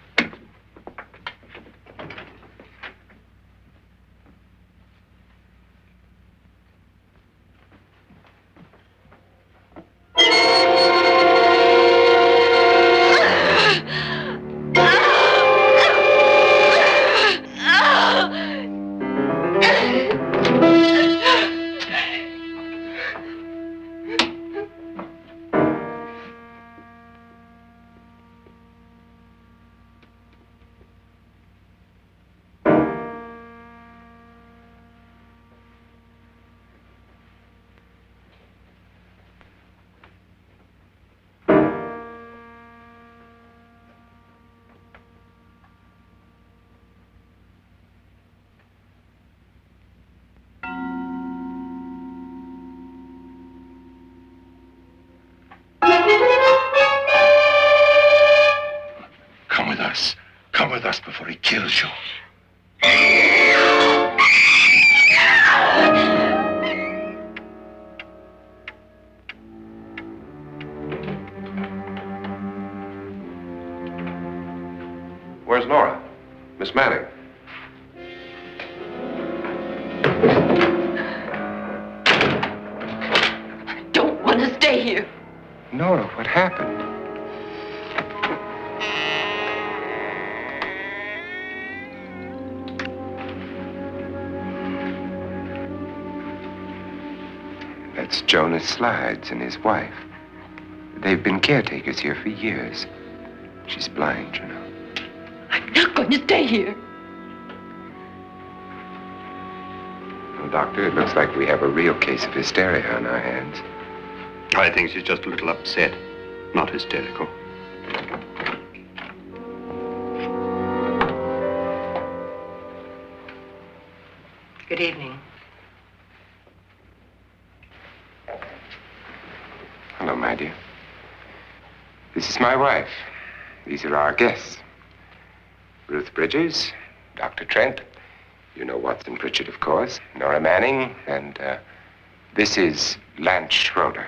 Come with us before he kills you. Where's Nora? Miss Manning. I don't want to stay here. Nora, what happened? That's Jonas Slides and his wife. They've been caretakers here for years. She's blind, you know. I'm not going to stay here. Well, Doctor, it looks like we have a real case of hysteria on our hands. I think she's just a little upset, not hysterical. Good evening. Hello, my dear. This is my wife. These are our guests. Ruth Bridges, Dr. Trent. You know Watson Pritchard, of course. Nora Manning, and this is Lance Schroeder.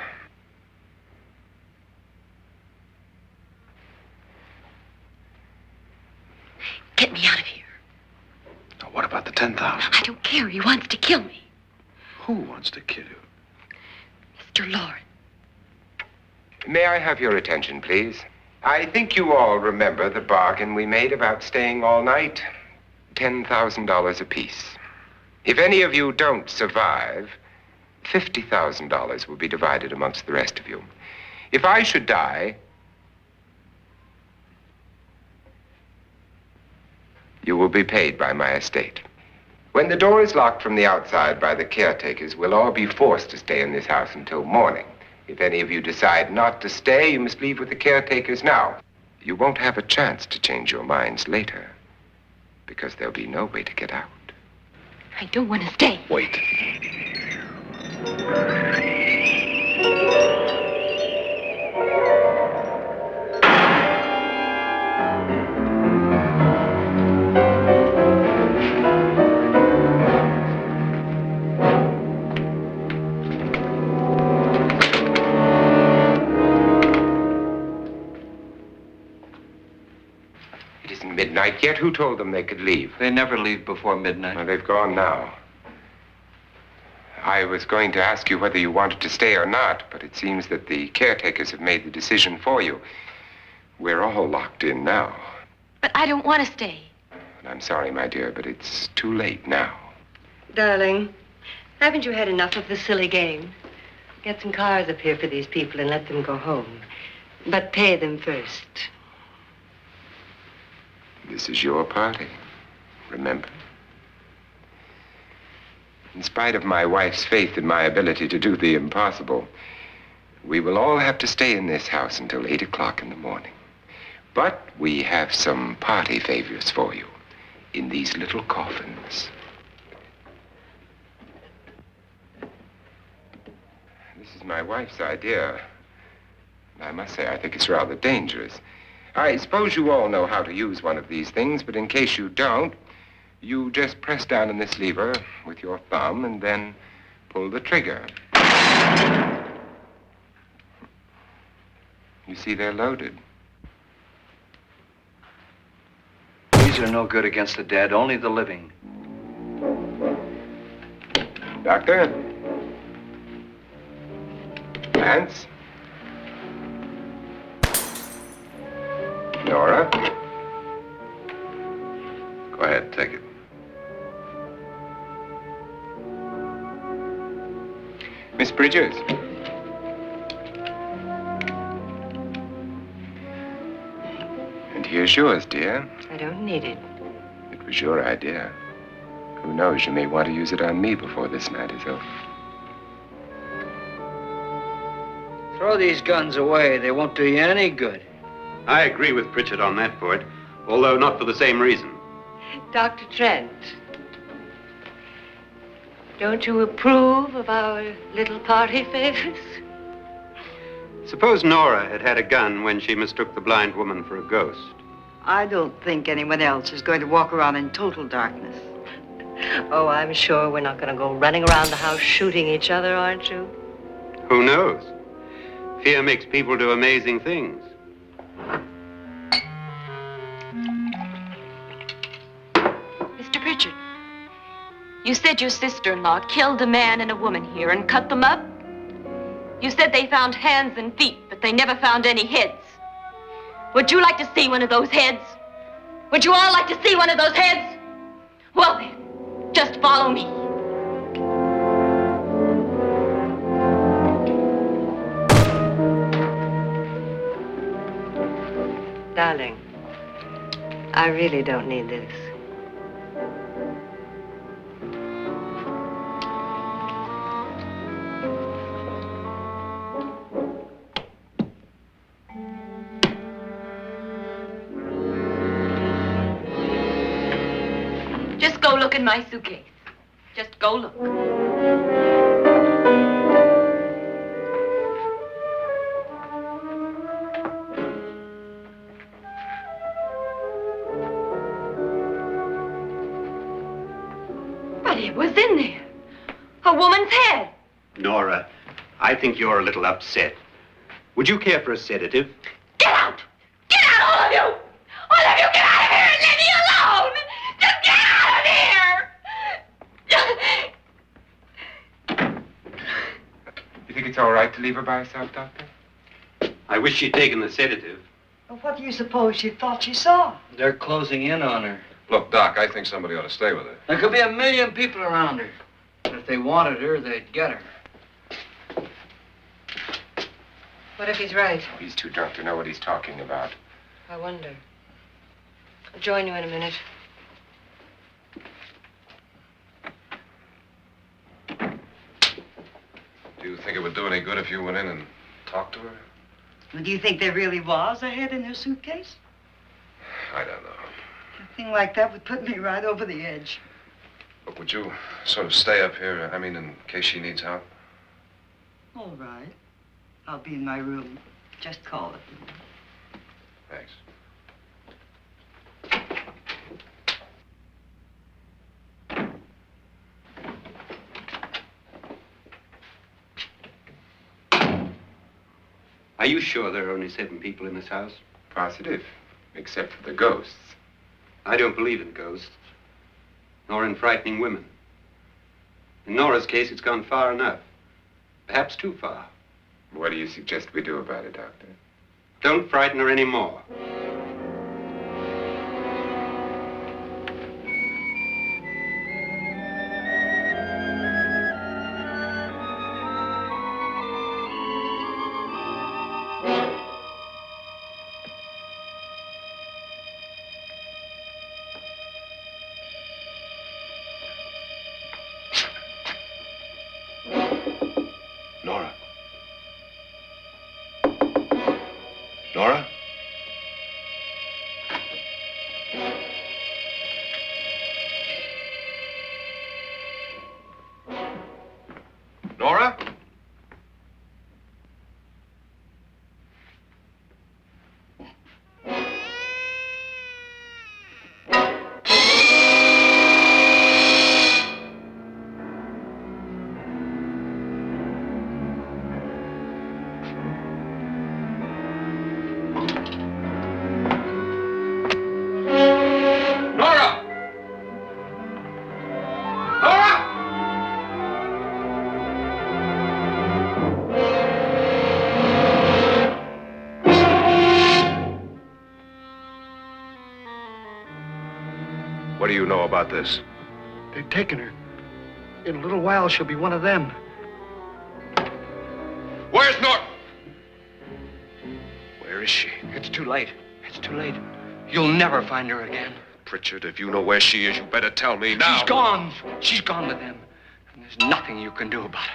Get me out of here. Now, what about the 10,000? I don't care. He wants to kill me. Who wants to kill you? Mr. Lawrence. May I have your attention, please? I think you all remember the bargain we made about staying all night. $10,000 apiece. If any of you don't survive, $50,000 will be divided amongst the rest of you. If I should die, you will be paid by my estate. When the door is locked from the outside by the caretakers, we'll all be forced to stay in this house until morning. If any of you decide not to stay, you must leave with the caretakers now. You won't have a chance to change your minds later, because there'll be no way to get out. I don't want to stay. Wait. Midnight yet? Who told them they could leave? They never leave before midnight. Well, they've gone now. I was going to ask you whether you wanted to stay or not, but it seems that the caretakers have made the decision for you. We're all locked in now. But I don't want to stay. And I'm sorry, my dear, but it's too late now. Darling, haven't you had enough of the silly game? Get some cars up here for these people and let them go home. But pay them first. This is your party, remember? In spite of my wife's faith in my ability to do the impossible, we will all have to stay in this house until 8 o'clock in the morning. But we have some party favors for you in these little coffins. This is my wife's idea. I must say, I think it's rather dangerous. I suppose you all know how to use one of these things, but in case you don't, you just press down on this lever with your thumb and then pull the trigger. You see, they're loaded. These are no good against the dead, only the living. Doctor? Lance? Nora? Go ahead, take it. Miss Bridges? And here's yours, dear. I don't need it. It was your idea. Who knows, you may want to use it on me before this night is over. Throw these guns away. They won't do you any good. I agree with Pritchard on that point, although not for the same reason. Dr. Trent, don't you approve of our little party favors? Suppose Nora had had a gun when she mistook the blind woman for a ghost. I don't think anyone else is going to walk around in total darkness. Oh, I'm sure we're not going to go running around the house shooting each other, aren't you? Who knows? Fear makes people do amazing things. Mr. Pritchard, you said your sister-in-law killed a man and a woman here and cut them up? You said they found hands and feet, but they never found any heads. Would you like to see one of those heads? Would you all like to see one of those heads? Well then, just follow me. Darling, I really don't need this. Just go look in my suitcase. Just go look. But it was in there. A woman's head. Nora, I think you're a little upset. Would you care for a sedative? Get out! Get out, all of you! All of you, get out of here and leave me alone! Just get out of here! You think it's all right to leave her by herself, Doctor? I wish she'd taken the sedative. Well, what do you suppose she thought she saw? They're closing in on her. Look, Doc, I think somebody ought to stay with her. There could be 1 million people around her. But if they wanted her, they'd get her. What if he's right? He's too drunk to know what he's talking about. I wonder. I'll join you in a minute. Do you think it would do any good if you went in and talked to her? Well, do you think there really was a head in her suitcase? I don't know. A thing like that would put me right over the edge. Look, would you sort of stay up here, I mean, in case she needs help? All right. I'll be in my room. Just call it. Thanks. Are you sure there are only 7 people in this house? Positive, except for the ghosts. I don't believe in ghosts, nor in frightening women. In Nora's case, it's gone far enough. Perhaps too far. What do you suggest we do about it, Doctor? Don't frighten her anymore. Nora? Nora? Nora? What do you know about this? They've taken her. In a little while, she'll be one of them. Where's Nora? Where is she? It's too late. It's too late. You'll never find her again. Pritchard, if you know where she is, you better tell me now. She's gone. She's gone with them. And there's nothing you can do about it.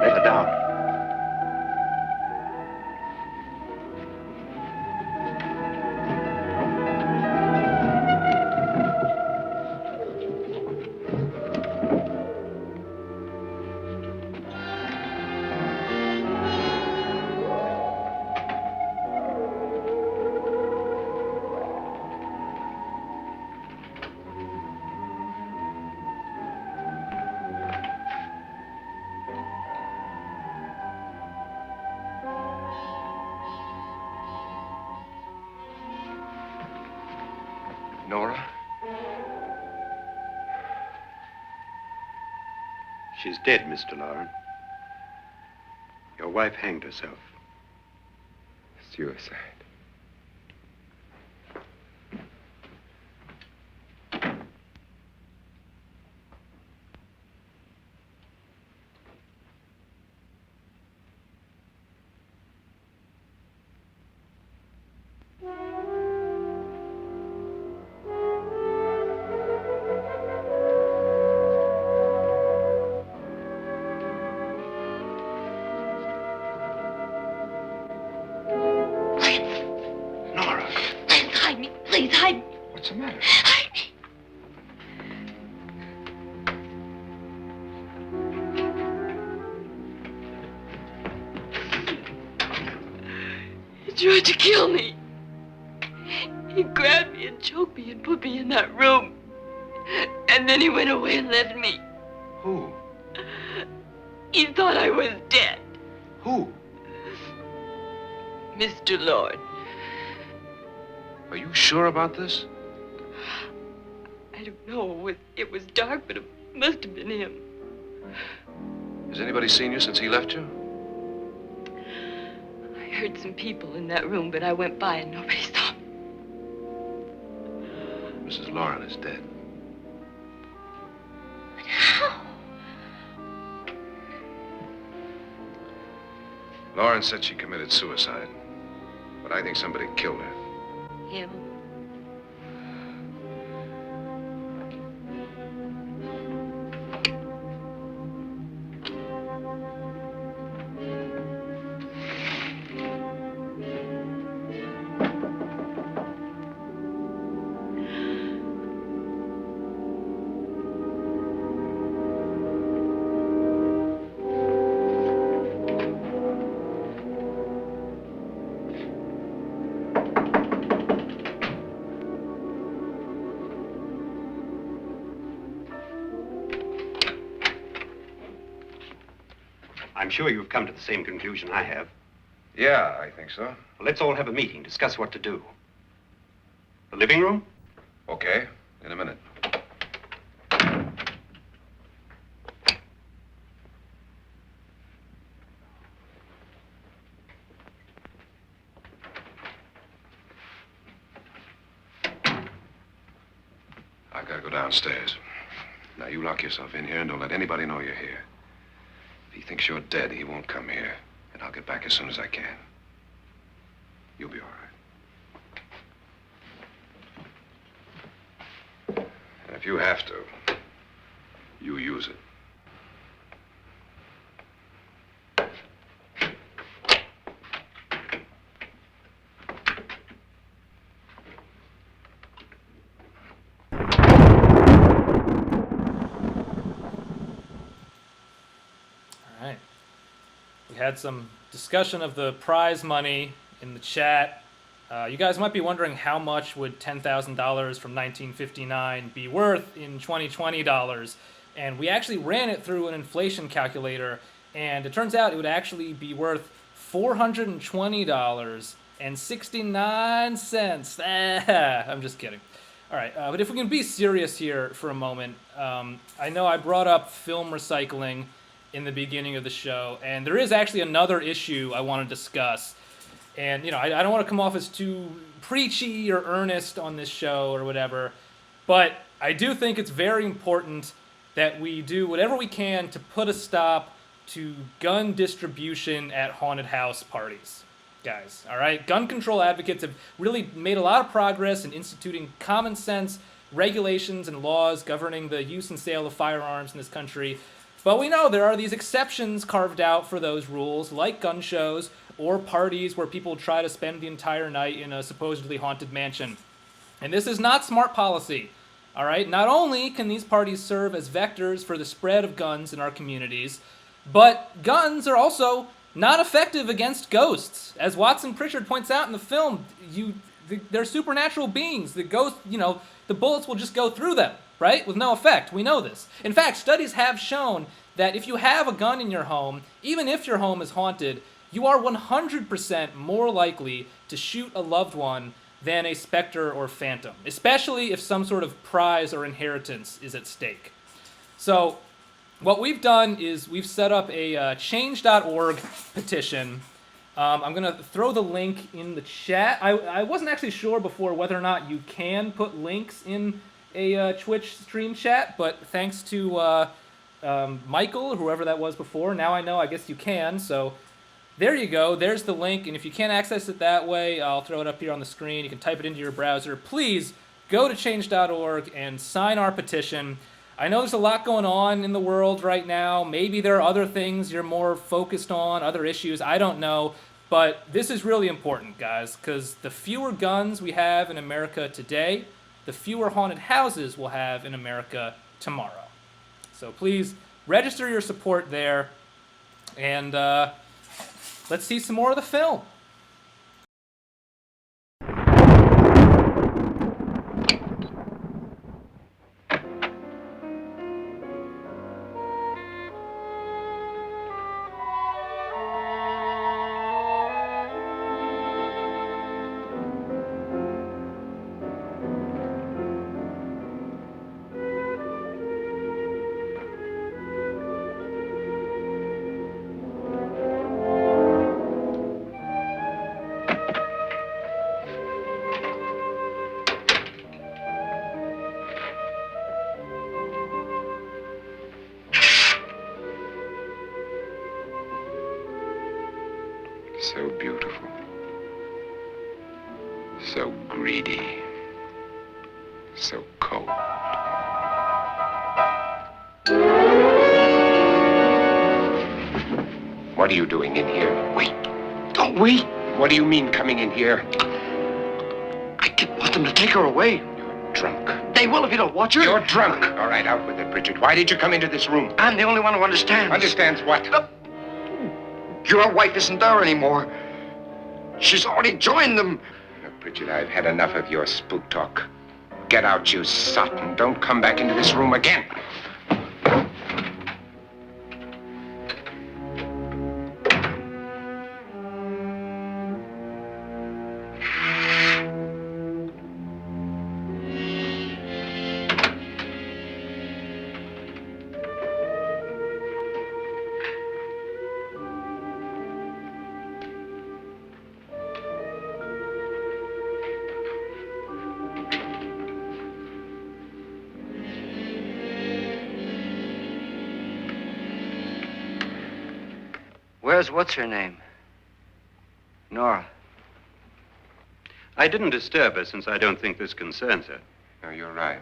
Let her down. Nora? She's dead, Mr. Lauren. Your wife hanged herself. Suicide. Please, hide me. What's the matter? Hide me. He tried to kill me. He grabbed me and choked me and put me in that room. And then he went away and left me. Who? He thought I was dead. Who? Mr. Lord. Are you sure about this? I don't know. It was dark, but it must have been him. Has anybody seen you since he left you? I heard some people in that room, but I went by and nobody saw me. Mrs. Lauren is dead. But how? Lauren said she committed suicide, but I think somebody killed her. Him? I'm sure you've come to the same conclusion I have. Yeah, I think so. Well, let's all have a meeting, discuss what to do. The living room? Okay, in a minute. I've got to go downstairs. Now, you lock yourself in here and don't let anybody know you're here. If he thinks you're dead, he won't come here. And I'll get back as soon as I can. You'll be all right. And if you have to, you use it. We had some discussion of the prize money in the chat. You guys might be wondering how much would $10,000 from 1959 be worth in 2020 dollars. And we actually ran it through an inflation calculator, and it turns out it would actually be worth $420.69. I'm just kidding. All right, but if we can be serious here for a moment, I know I brought up film recycling in the beginning of the show, and there is actually another issue I want to discuss. And, you know, I don't want to come off as too preachy or earnest on this show or whatever, but I do think it's very important that we do whatever we can to put a stop to gun distribution at haunted house parties. Guys, all right? Gun control advocates have really made a lot of progress in instituting common sense regulations and laws governing the use and sale of firearms in this country. But we know there are these exceptions carved out for those rules, like gun shows or parties where people try to spend the entire night in a supposedly haunted mansion. And this is not smart policy, all right? Not only can these parties serve as vectors for the spread of guns in our communities, but guns are also not effective against ghosts. As Watson Pritchard points out in the film, they're supernatural beings. The ghost, the bullets will just go through them, right? With no effect. We know this. In fact, studies have shown that if you have a gun in your home, even if your home is haunted, you are 100% more likely to shoot a loved one than a specter or phantom, especially if some sort of prize or inheritance is at stake. So what we've done is we've set up a change.org petition. I'm going to throw the link in the chat. I wasn't actually sure before whether or not you can put links in a Twitch stream chat, but thanks to Michael, or whoever that was before, now I know, I guess you can. So there you go. There's the link. And if you can't access it that way, I'll throw it up here on the screen. You can type it into your browser. Please go to change.org and sign our petition. I know there's a lot going on in the world right now. Maybe there are other things you're more focused on, other issues. I don't know. But this is really important, guys, because the fewer guns we have in America today, the fewer haunted houses we'll have in America tomorrow. So please register your support there, and let's see some more of the film. So beautiful. So greedy. So cold. What are you doing in here? Wait. Don't wait. What do you mean coming in here? I didn't want them to take her away. You're drunk. They will if you don't watch her. You're drunk. All right, out with it, Pritchard. Why did you come into this room? I'm the only one who understands. Understands what? Your wife isn't there anymore. She's already joined them. Look, Pritchard, I've had enough of your spook talk. Get out, you sot, and don't come back into this room again. Where's what's-her-name? Nora. I didn't disturb her since I don't think this concerns her. No, you're right.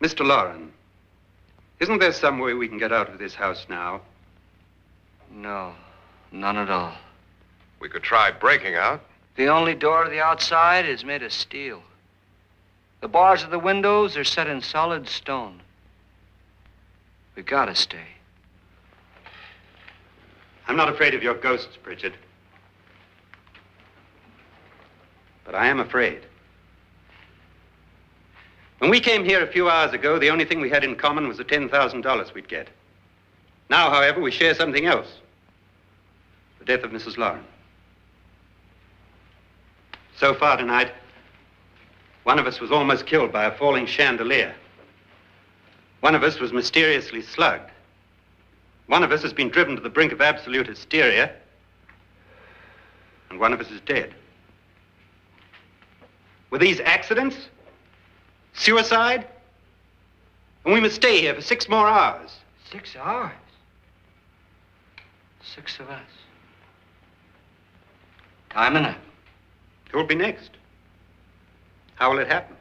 Mr. Loren, isn't there some way we can get out of this house now? No, none at all. We could try breaking out. The only door to the outside is made of steel. The bars of the windows are set in solid stone. We gotta stay. I'm not afraid of your ghosts, Pritchard. But I am afraid. When we came here a few hours ago, the only thing we had in common was the $10,000 we'd get. Now, however, we share something else. The death of Mrs. Loren. So far tonight, one of us was almost killed by a falling chandelier. One of us was mysteriously slugged. One of us has been driven to the brink of absolute hysteria. And one of us is dead. Were these accidents? Suicide? And we must stay here for 6 more hours. 6 hours? 6 of us. Time enough. Who will be next? How will it happen?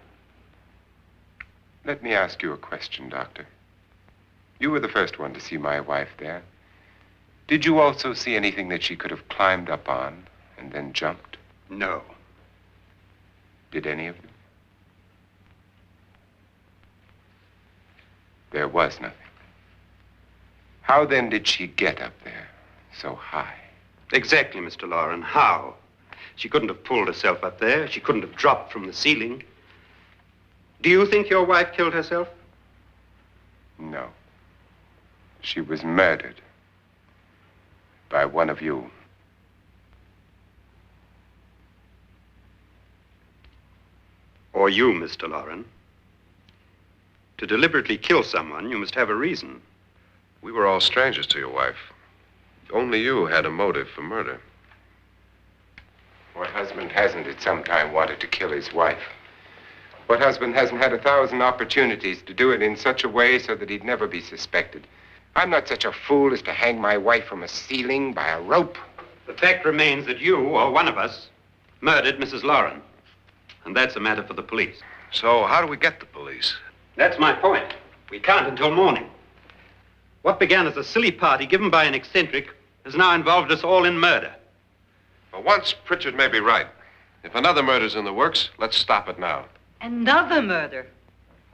Let me ask you a question, Doctor. You were the first one to see my wife there. Did you also see anything that she could have climbed up on and then jumped? No. Did any of you? There was nothing. How then did she get up there so high? Exactly, Mr. Loren. How? She couldn't have pulled herself up there. She couldn't have dropped from the ceiling. Do you think your wife killed herself? No. She was murdered by one of you. Or you, Mr. Loren. To deliberately kill someone, you must have a reason. We were all strangers to your wife. Only you had a motive for murder. What husband hasn't at some time wanted to kill his wife? What husband hasn't had 1,000 opportunities to do it in such a way so that he'd never be suspected? I'm not such a fool as to hang my wife from a ceiling by a rope. The fact remains that you, or one of us, murdered Mrs. Loren. And that's a matter for the police. So how do we get the police? That's my point. We can't until morning. What began as a silly party given by an eccentric has now involved us all in murder. For once, Pritchard may be right. If another murder's in the works, let's stop it now. Another murder?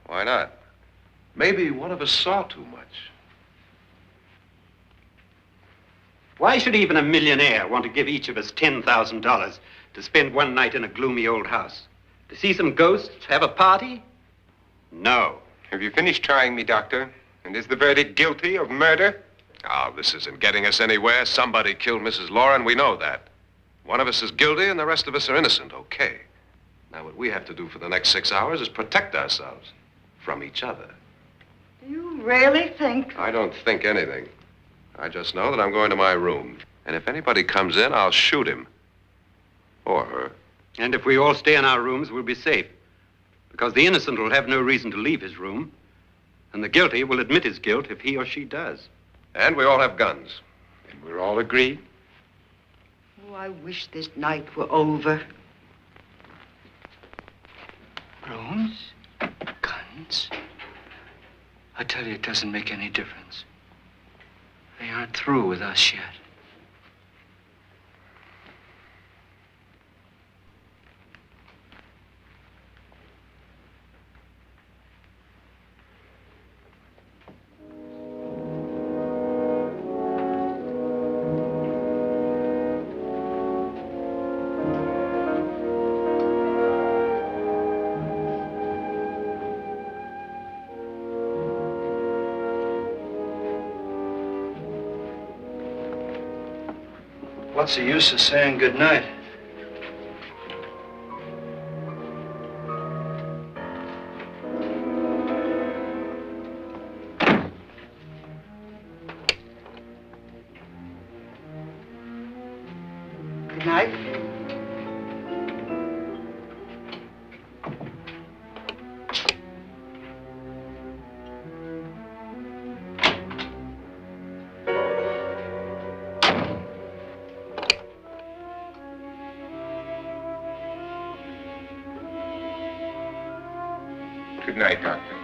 Why not? Maybe one of us saw too much. Why should even a millionaire want to give each of us $10,000 to spend one night in a gloomy old house? To see some ghosts, have a party? No. Have you finished trying me, Doctor? And is the verdict guilty of murder? Oh, this isn't getting us anywhere. Somebody killed Mrs. Loren. We know that. One of us is guilty and the rest of us are innocent. Okay. Now, what we have to do for the next 6 hours is protect ourselves from each other. Do you really think? I don't think anything. I just know that I'm going to my room. And if anybody comes in, I'll shoot him. Or her. And if we all stay in our rooms, we'll be safe. Because the innocent will have no reason to leave his room. And the guilty will admit his guilt if he or she does. And we all have guns. And we're all agreed? Oh, I wish this night were over. Rooms? Guns? I tell you, it doesn't make any difference. They aren't through with us yet. What's the use of saying goodnight? Good night. Good night, Doctor.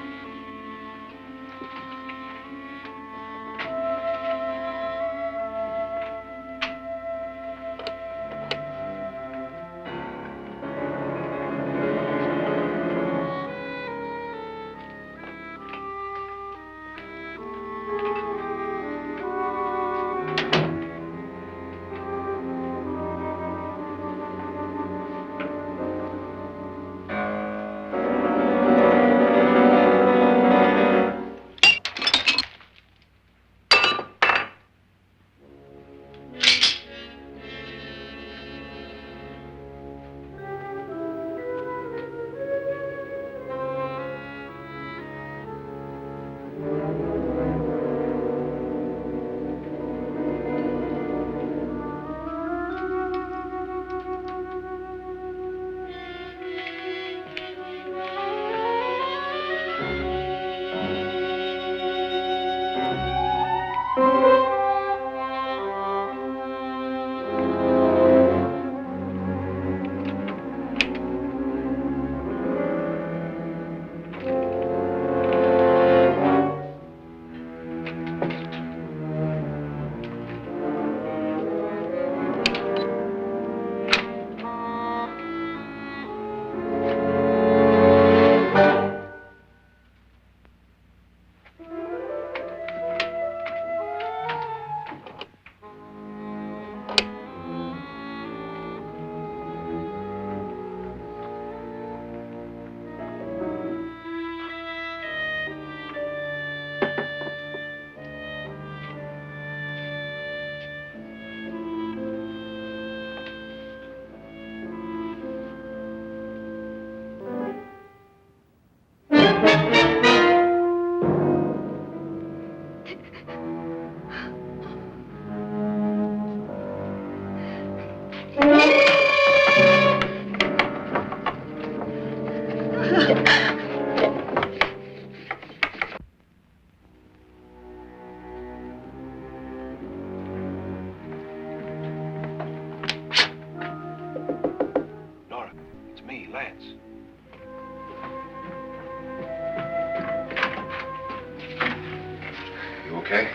Okay?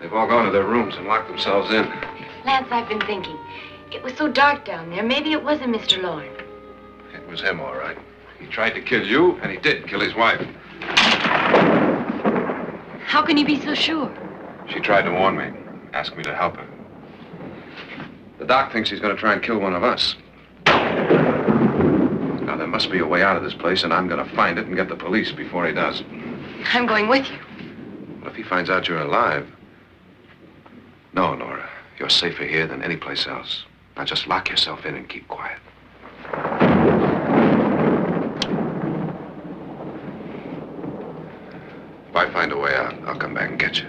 They've all gone to their rooms and locked themselves in. Lance, I've been thinking. It was so dark down there. Maybe it wasn't Mr. Lorne. It was him, all right. He tried to kill you, and he did kill his wife. How can you be so sure? She tried to warn me, asked me to help her. The doc thinks he's going to try and kill one of us. Now, there must be a way out of this place, and I'm going to find it and get the police before he does. I'm going with you. Well, if he finds out you're alive... No, Nora. You're safer here than any place else. Now just lock yourself in and keep quiet. If I find a way out, I'll come back and get you.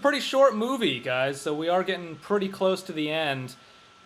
pretty short movie, guys, so we are getting pretty close to the end.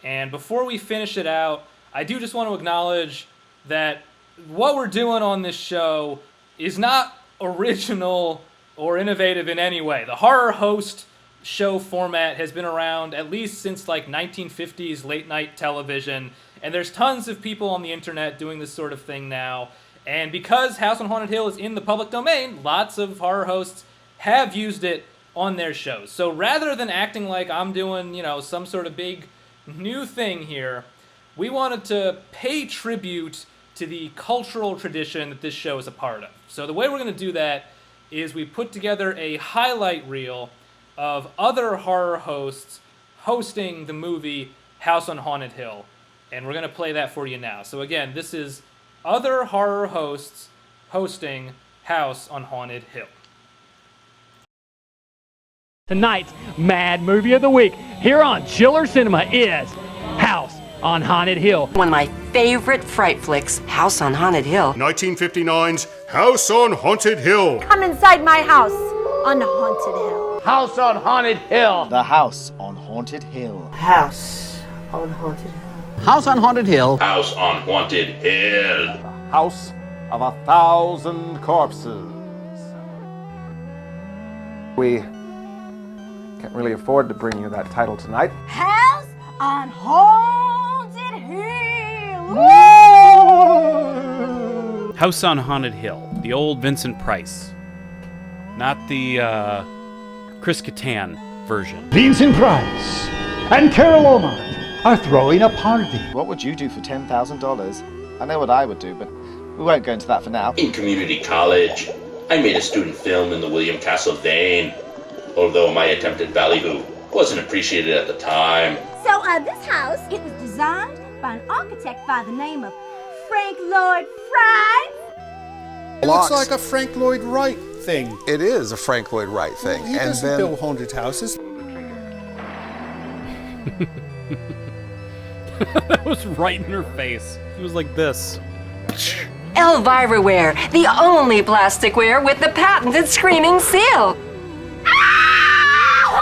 And before we finish it out, I do just want to acknowledge that what we're doing on this show is not original or innovative in any way. The horror host show format has been around at least since like 1950s late night television, and there's tons of people on the internet doing this sort of thing now. And because House on Haunted Hill is in the public domain, lots of horror hosts have used it on their shows. So rather than acting like I'm doing, some sort of big new thing here, we wanted to pay tribute to the cultural tradition that this show is a part of. So the way we're going to do that is we put together a highlight reel of other horror hosts hosting the movie House on Haunted Hill. And we're going to play that for you now. So again, this is other horror hosts hosting House on Haunted Hill. Tonight's Mad Movie of the Week here on Chiller Cinema is House on Haunted Hill. One of my favorite fright flicks, House on Haunted Hill. 1959's House on Haunted Hill. Come inside my house on Haunted Hill. House on Haunted Hill. The House on Haunted Hill. House on Haunted Hill. House on Haunted Hill. House on Haunted Hill. House of 1,000 Corpses. We can't really afford to bring you that title tonight. House on Haunted Hill. House on Haunted Hill, the old Vincent Price, not the Chris Kattan version. Vincent Price and Karl are throwing a party. What would you do for $10,000? I know what I would do, but we won't go into that for now. In community college, I made a student film in the William Castle vein, although my attempt at ballyhoo wasn't appreciated at the time. So, this house, it was designed by an architect by the name of Frank Lloyd Wright. It looks like a Frank Lloyd Wright thing. It is a Frank Lloyd Wright thing. He doesn't build haunted houses. That was right in her face. It was like this. Elvireware, the only plasticware with the patented screaming seal.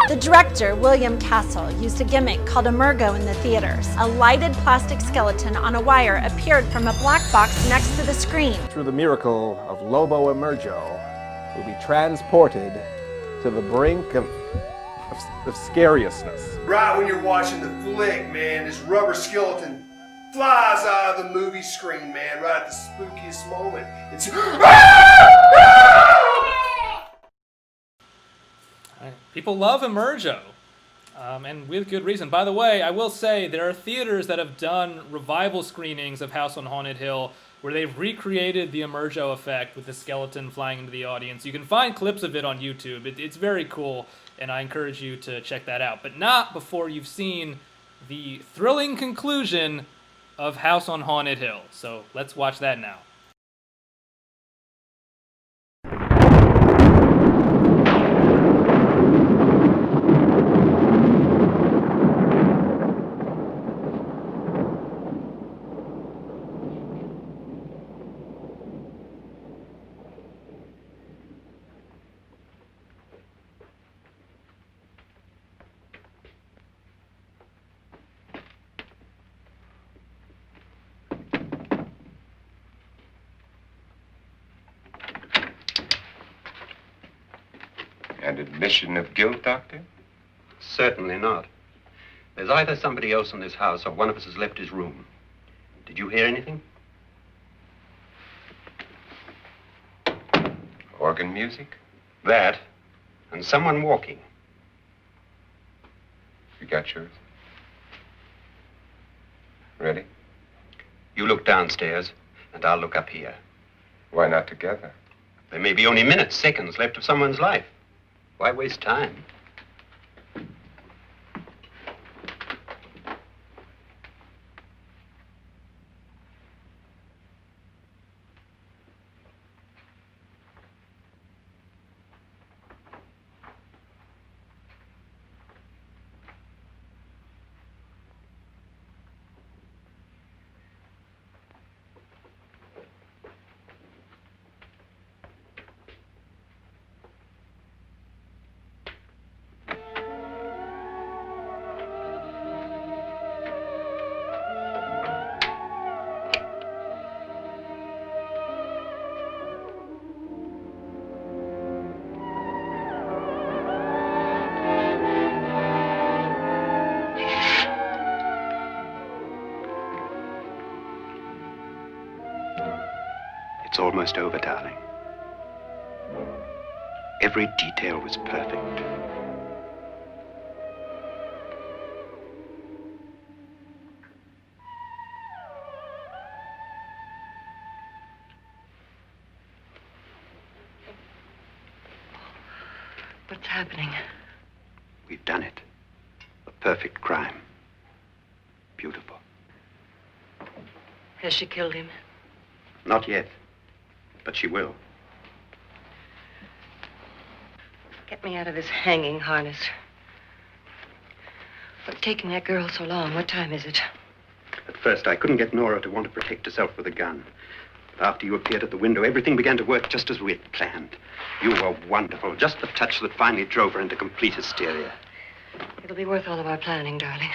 The director, William Castle, used a gimmick called Emergo in the theaters. A lighted plastic skeleton on a wire appeared from a black box next to the screen. Through the miracle of Lobo Emergo, we'll be transported to the brink of scariousness. Right when you're watching the flick, man, this rubber skeleton flies out of the movie screen, man, right at the spookiest moment. It's... People love Emergo, and with good reason. By the way, I will say there are theaters that have done revival screenings of House on Haunted Hill where they've recreated the Emergo effect with the skeleton flying into the audience. You can find clips of it on YouTube. It's very cool, and I encourage you to check that out. But not before you've seen the thrilling conclusion of House on Haunted Hill. So let's watch that now. An admission of guilt, Doctor? Certainly not. There's either somebody else in this house or one of us has left his room. Did you hear anything? Organ music? That, and someone walking. You got yours? Ready? You look downstairs, and I'll look up here. Why not together? There may be only minutes, seconds left of someone's life. Why waste time? It's almost over, darling. Every detail was perfect. What's happening? We've done it. A perfect crime. Beautiful. Has she killed him? Not yet, but she will. Get me out of this hanging harness. What's taking that girl so long? What time is it? At first, I couldn't get Nora to want to protect herself with a gun. But after you appeared at the window, everything began to work just as we had planned. You were wonderful. Just the touch that finally drove her into complete hysteria. It'll be worth all of our planning, darling.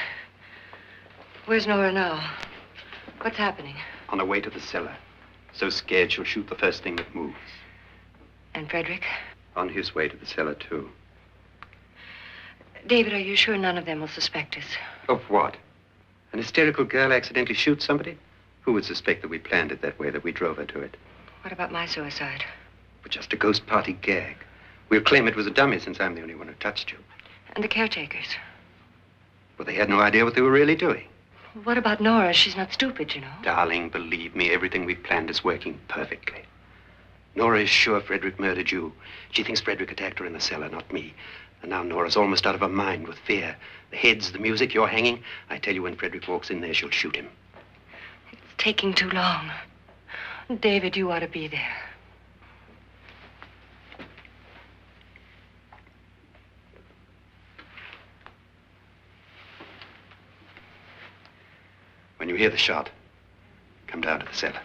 Where's Nora now? What's happening? On her way to the cellar. So scared she'll shoot the first thing that moves. And Frederick? On his way to the cellar, too. David, are you sure none of them will suspect us? Of what? An hysterical girl accidentally shoots somebody? Who would suspect that we planned it that way, that we drove her to it? What about my suicide? But just a ghost party gag. We'll claim it was a dummy since I'm the only one who touched you. And the caretakers? Well, they had no idea what they were really doing. What about Nora? She's not stupid, you know. Darling, believe me, everything we've planned is working perfectly. Nora is sure Frederick murdered you. She thinks Frederick attacked her in the cellar, not me. And now Nora's almost out of her mind with fear. The heads, the music, you're hanging. I tell you, when Frederick walks in there, she'll shoot him. It's taking too long. David, you ought to be there. When you hear the shot, come down to the cellar.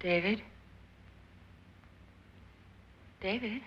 David? David?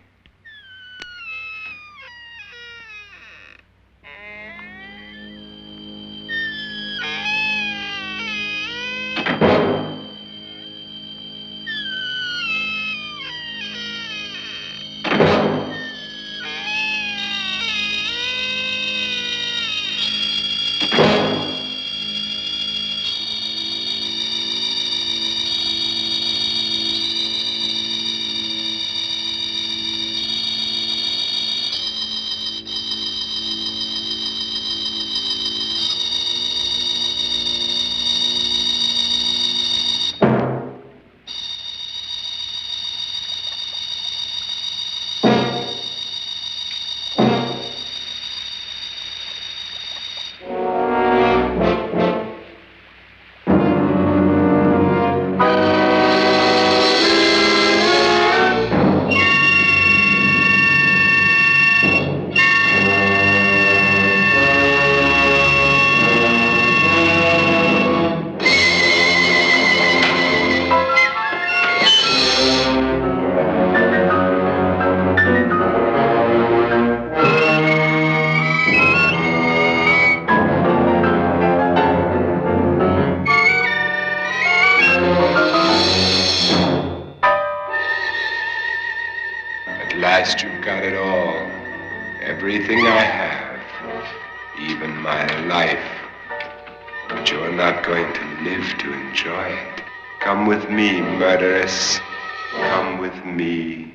last you've got it all. Everything I have. Even my life. But you're not going to live to enjoy it. Come with me, murderess. Come with me.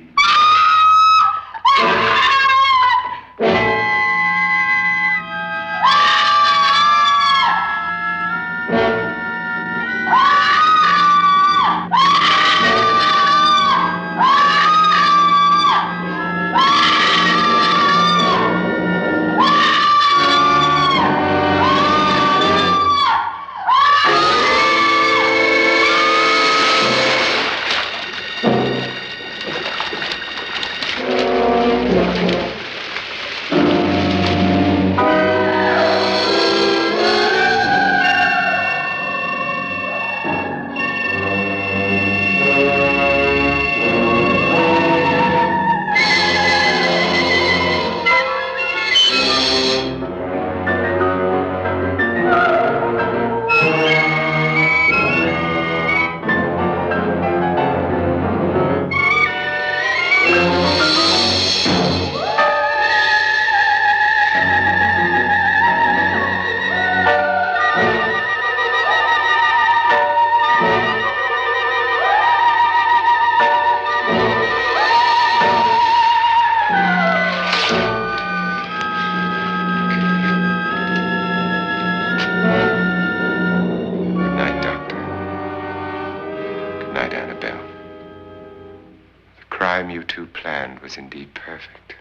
Was indeed perfect.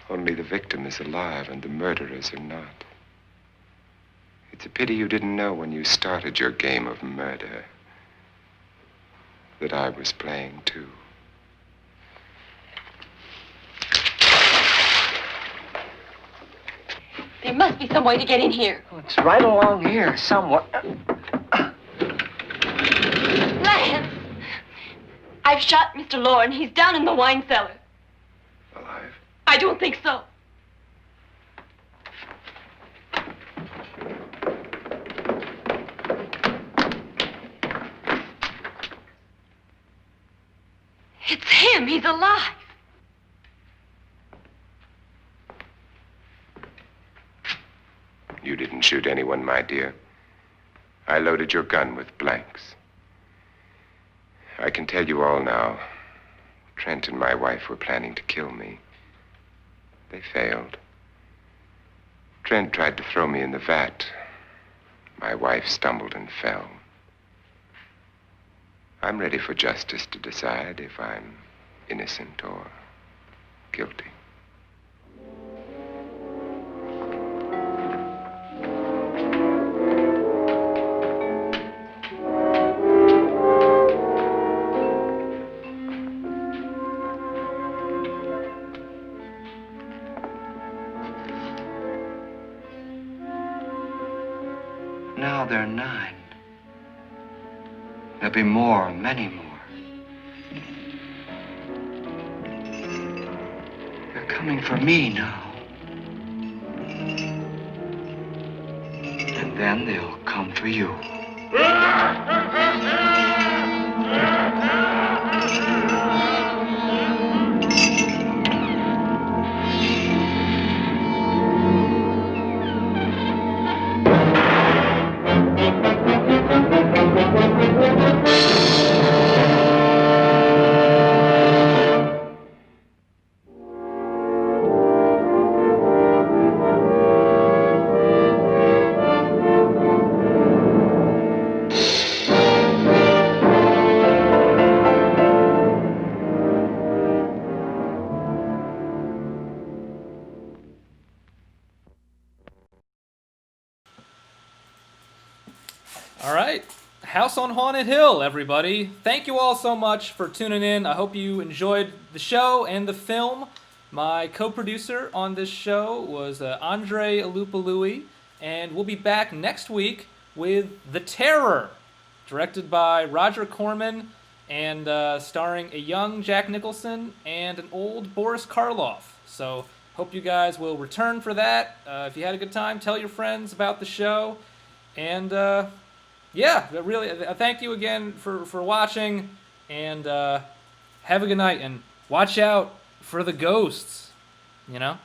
Only the victim is alive and the murderers are not. It's a pity you didn't know when you started your game of murder that I was playing too. There must be some way to get in here. Oh, it's right along here, somewhere. Lance! I've shot Mr. Lorne. He's down in the wine cellar. Alive? I don't think so. It's him. He's alive. You didn't shoot anyone, my dear. I loaded your gun with blanks. I can tell you all now. Trent and my wife were planning to kill me. They failed. Trent tried to throw me in the vat. My wife stumbled and fell. I'm ready for justice to decide if I'm innocent or guilty. Now there are 9. There'll be more, many more. They're coming for me now. And then they'll come for you. All right. House on Haunted Hill, everybody. Thank you all so much for tuning in. I hope you enjoyed the show and the film. My co-producer on this show was Andrei Alupului, and we'll be back next week with The Terror, directed by Roger Corman and starring a young Jack Nicholson and an old Boris Karloff. So hope you guys will return for that. If you had a good time, tell your friends about the show. And yeah, really, thank you again for watching, and have a good night, and watch out for the ghosts, you know?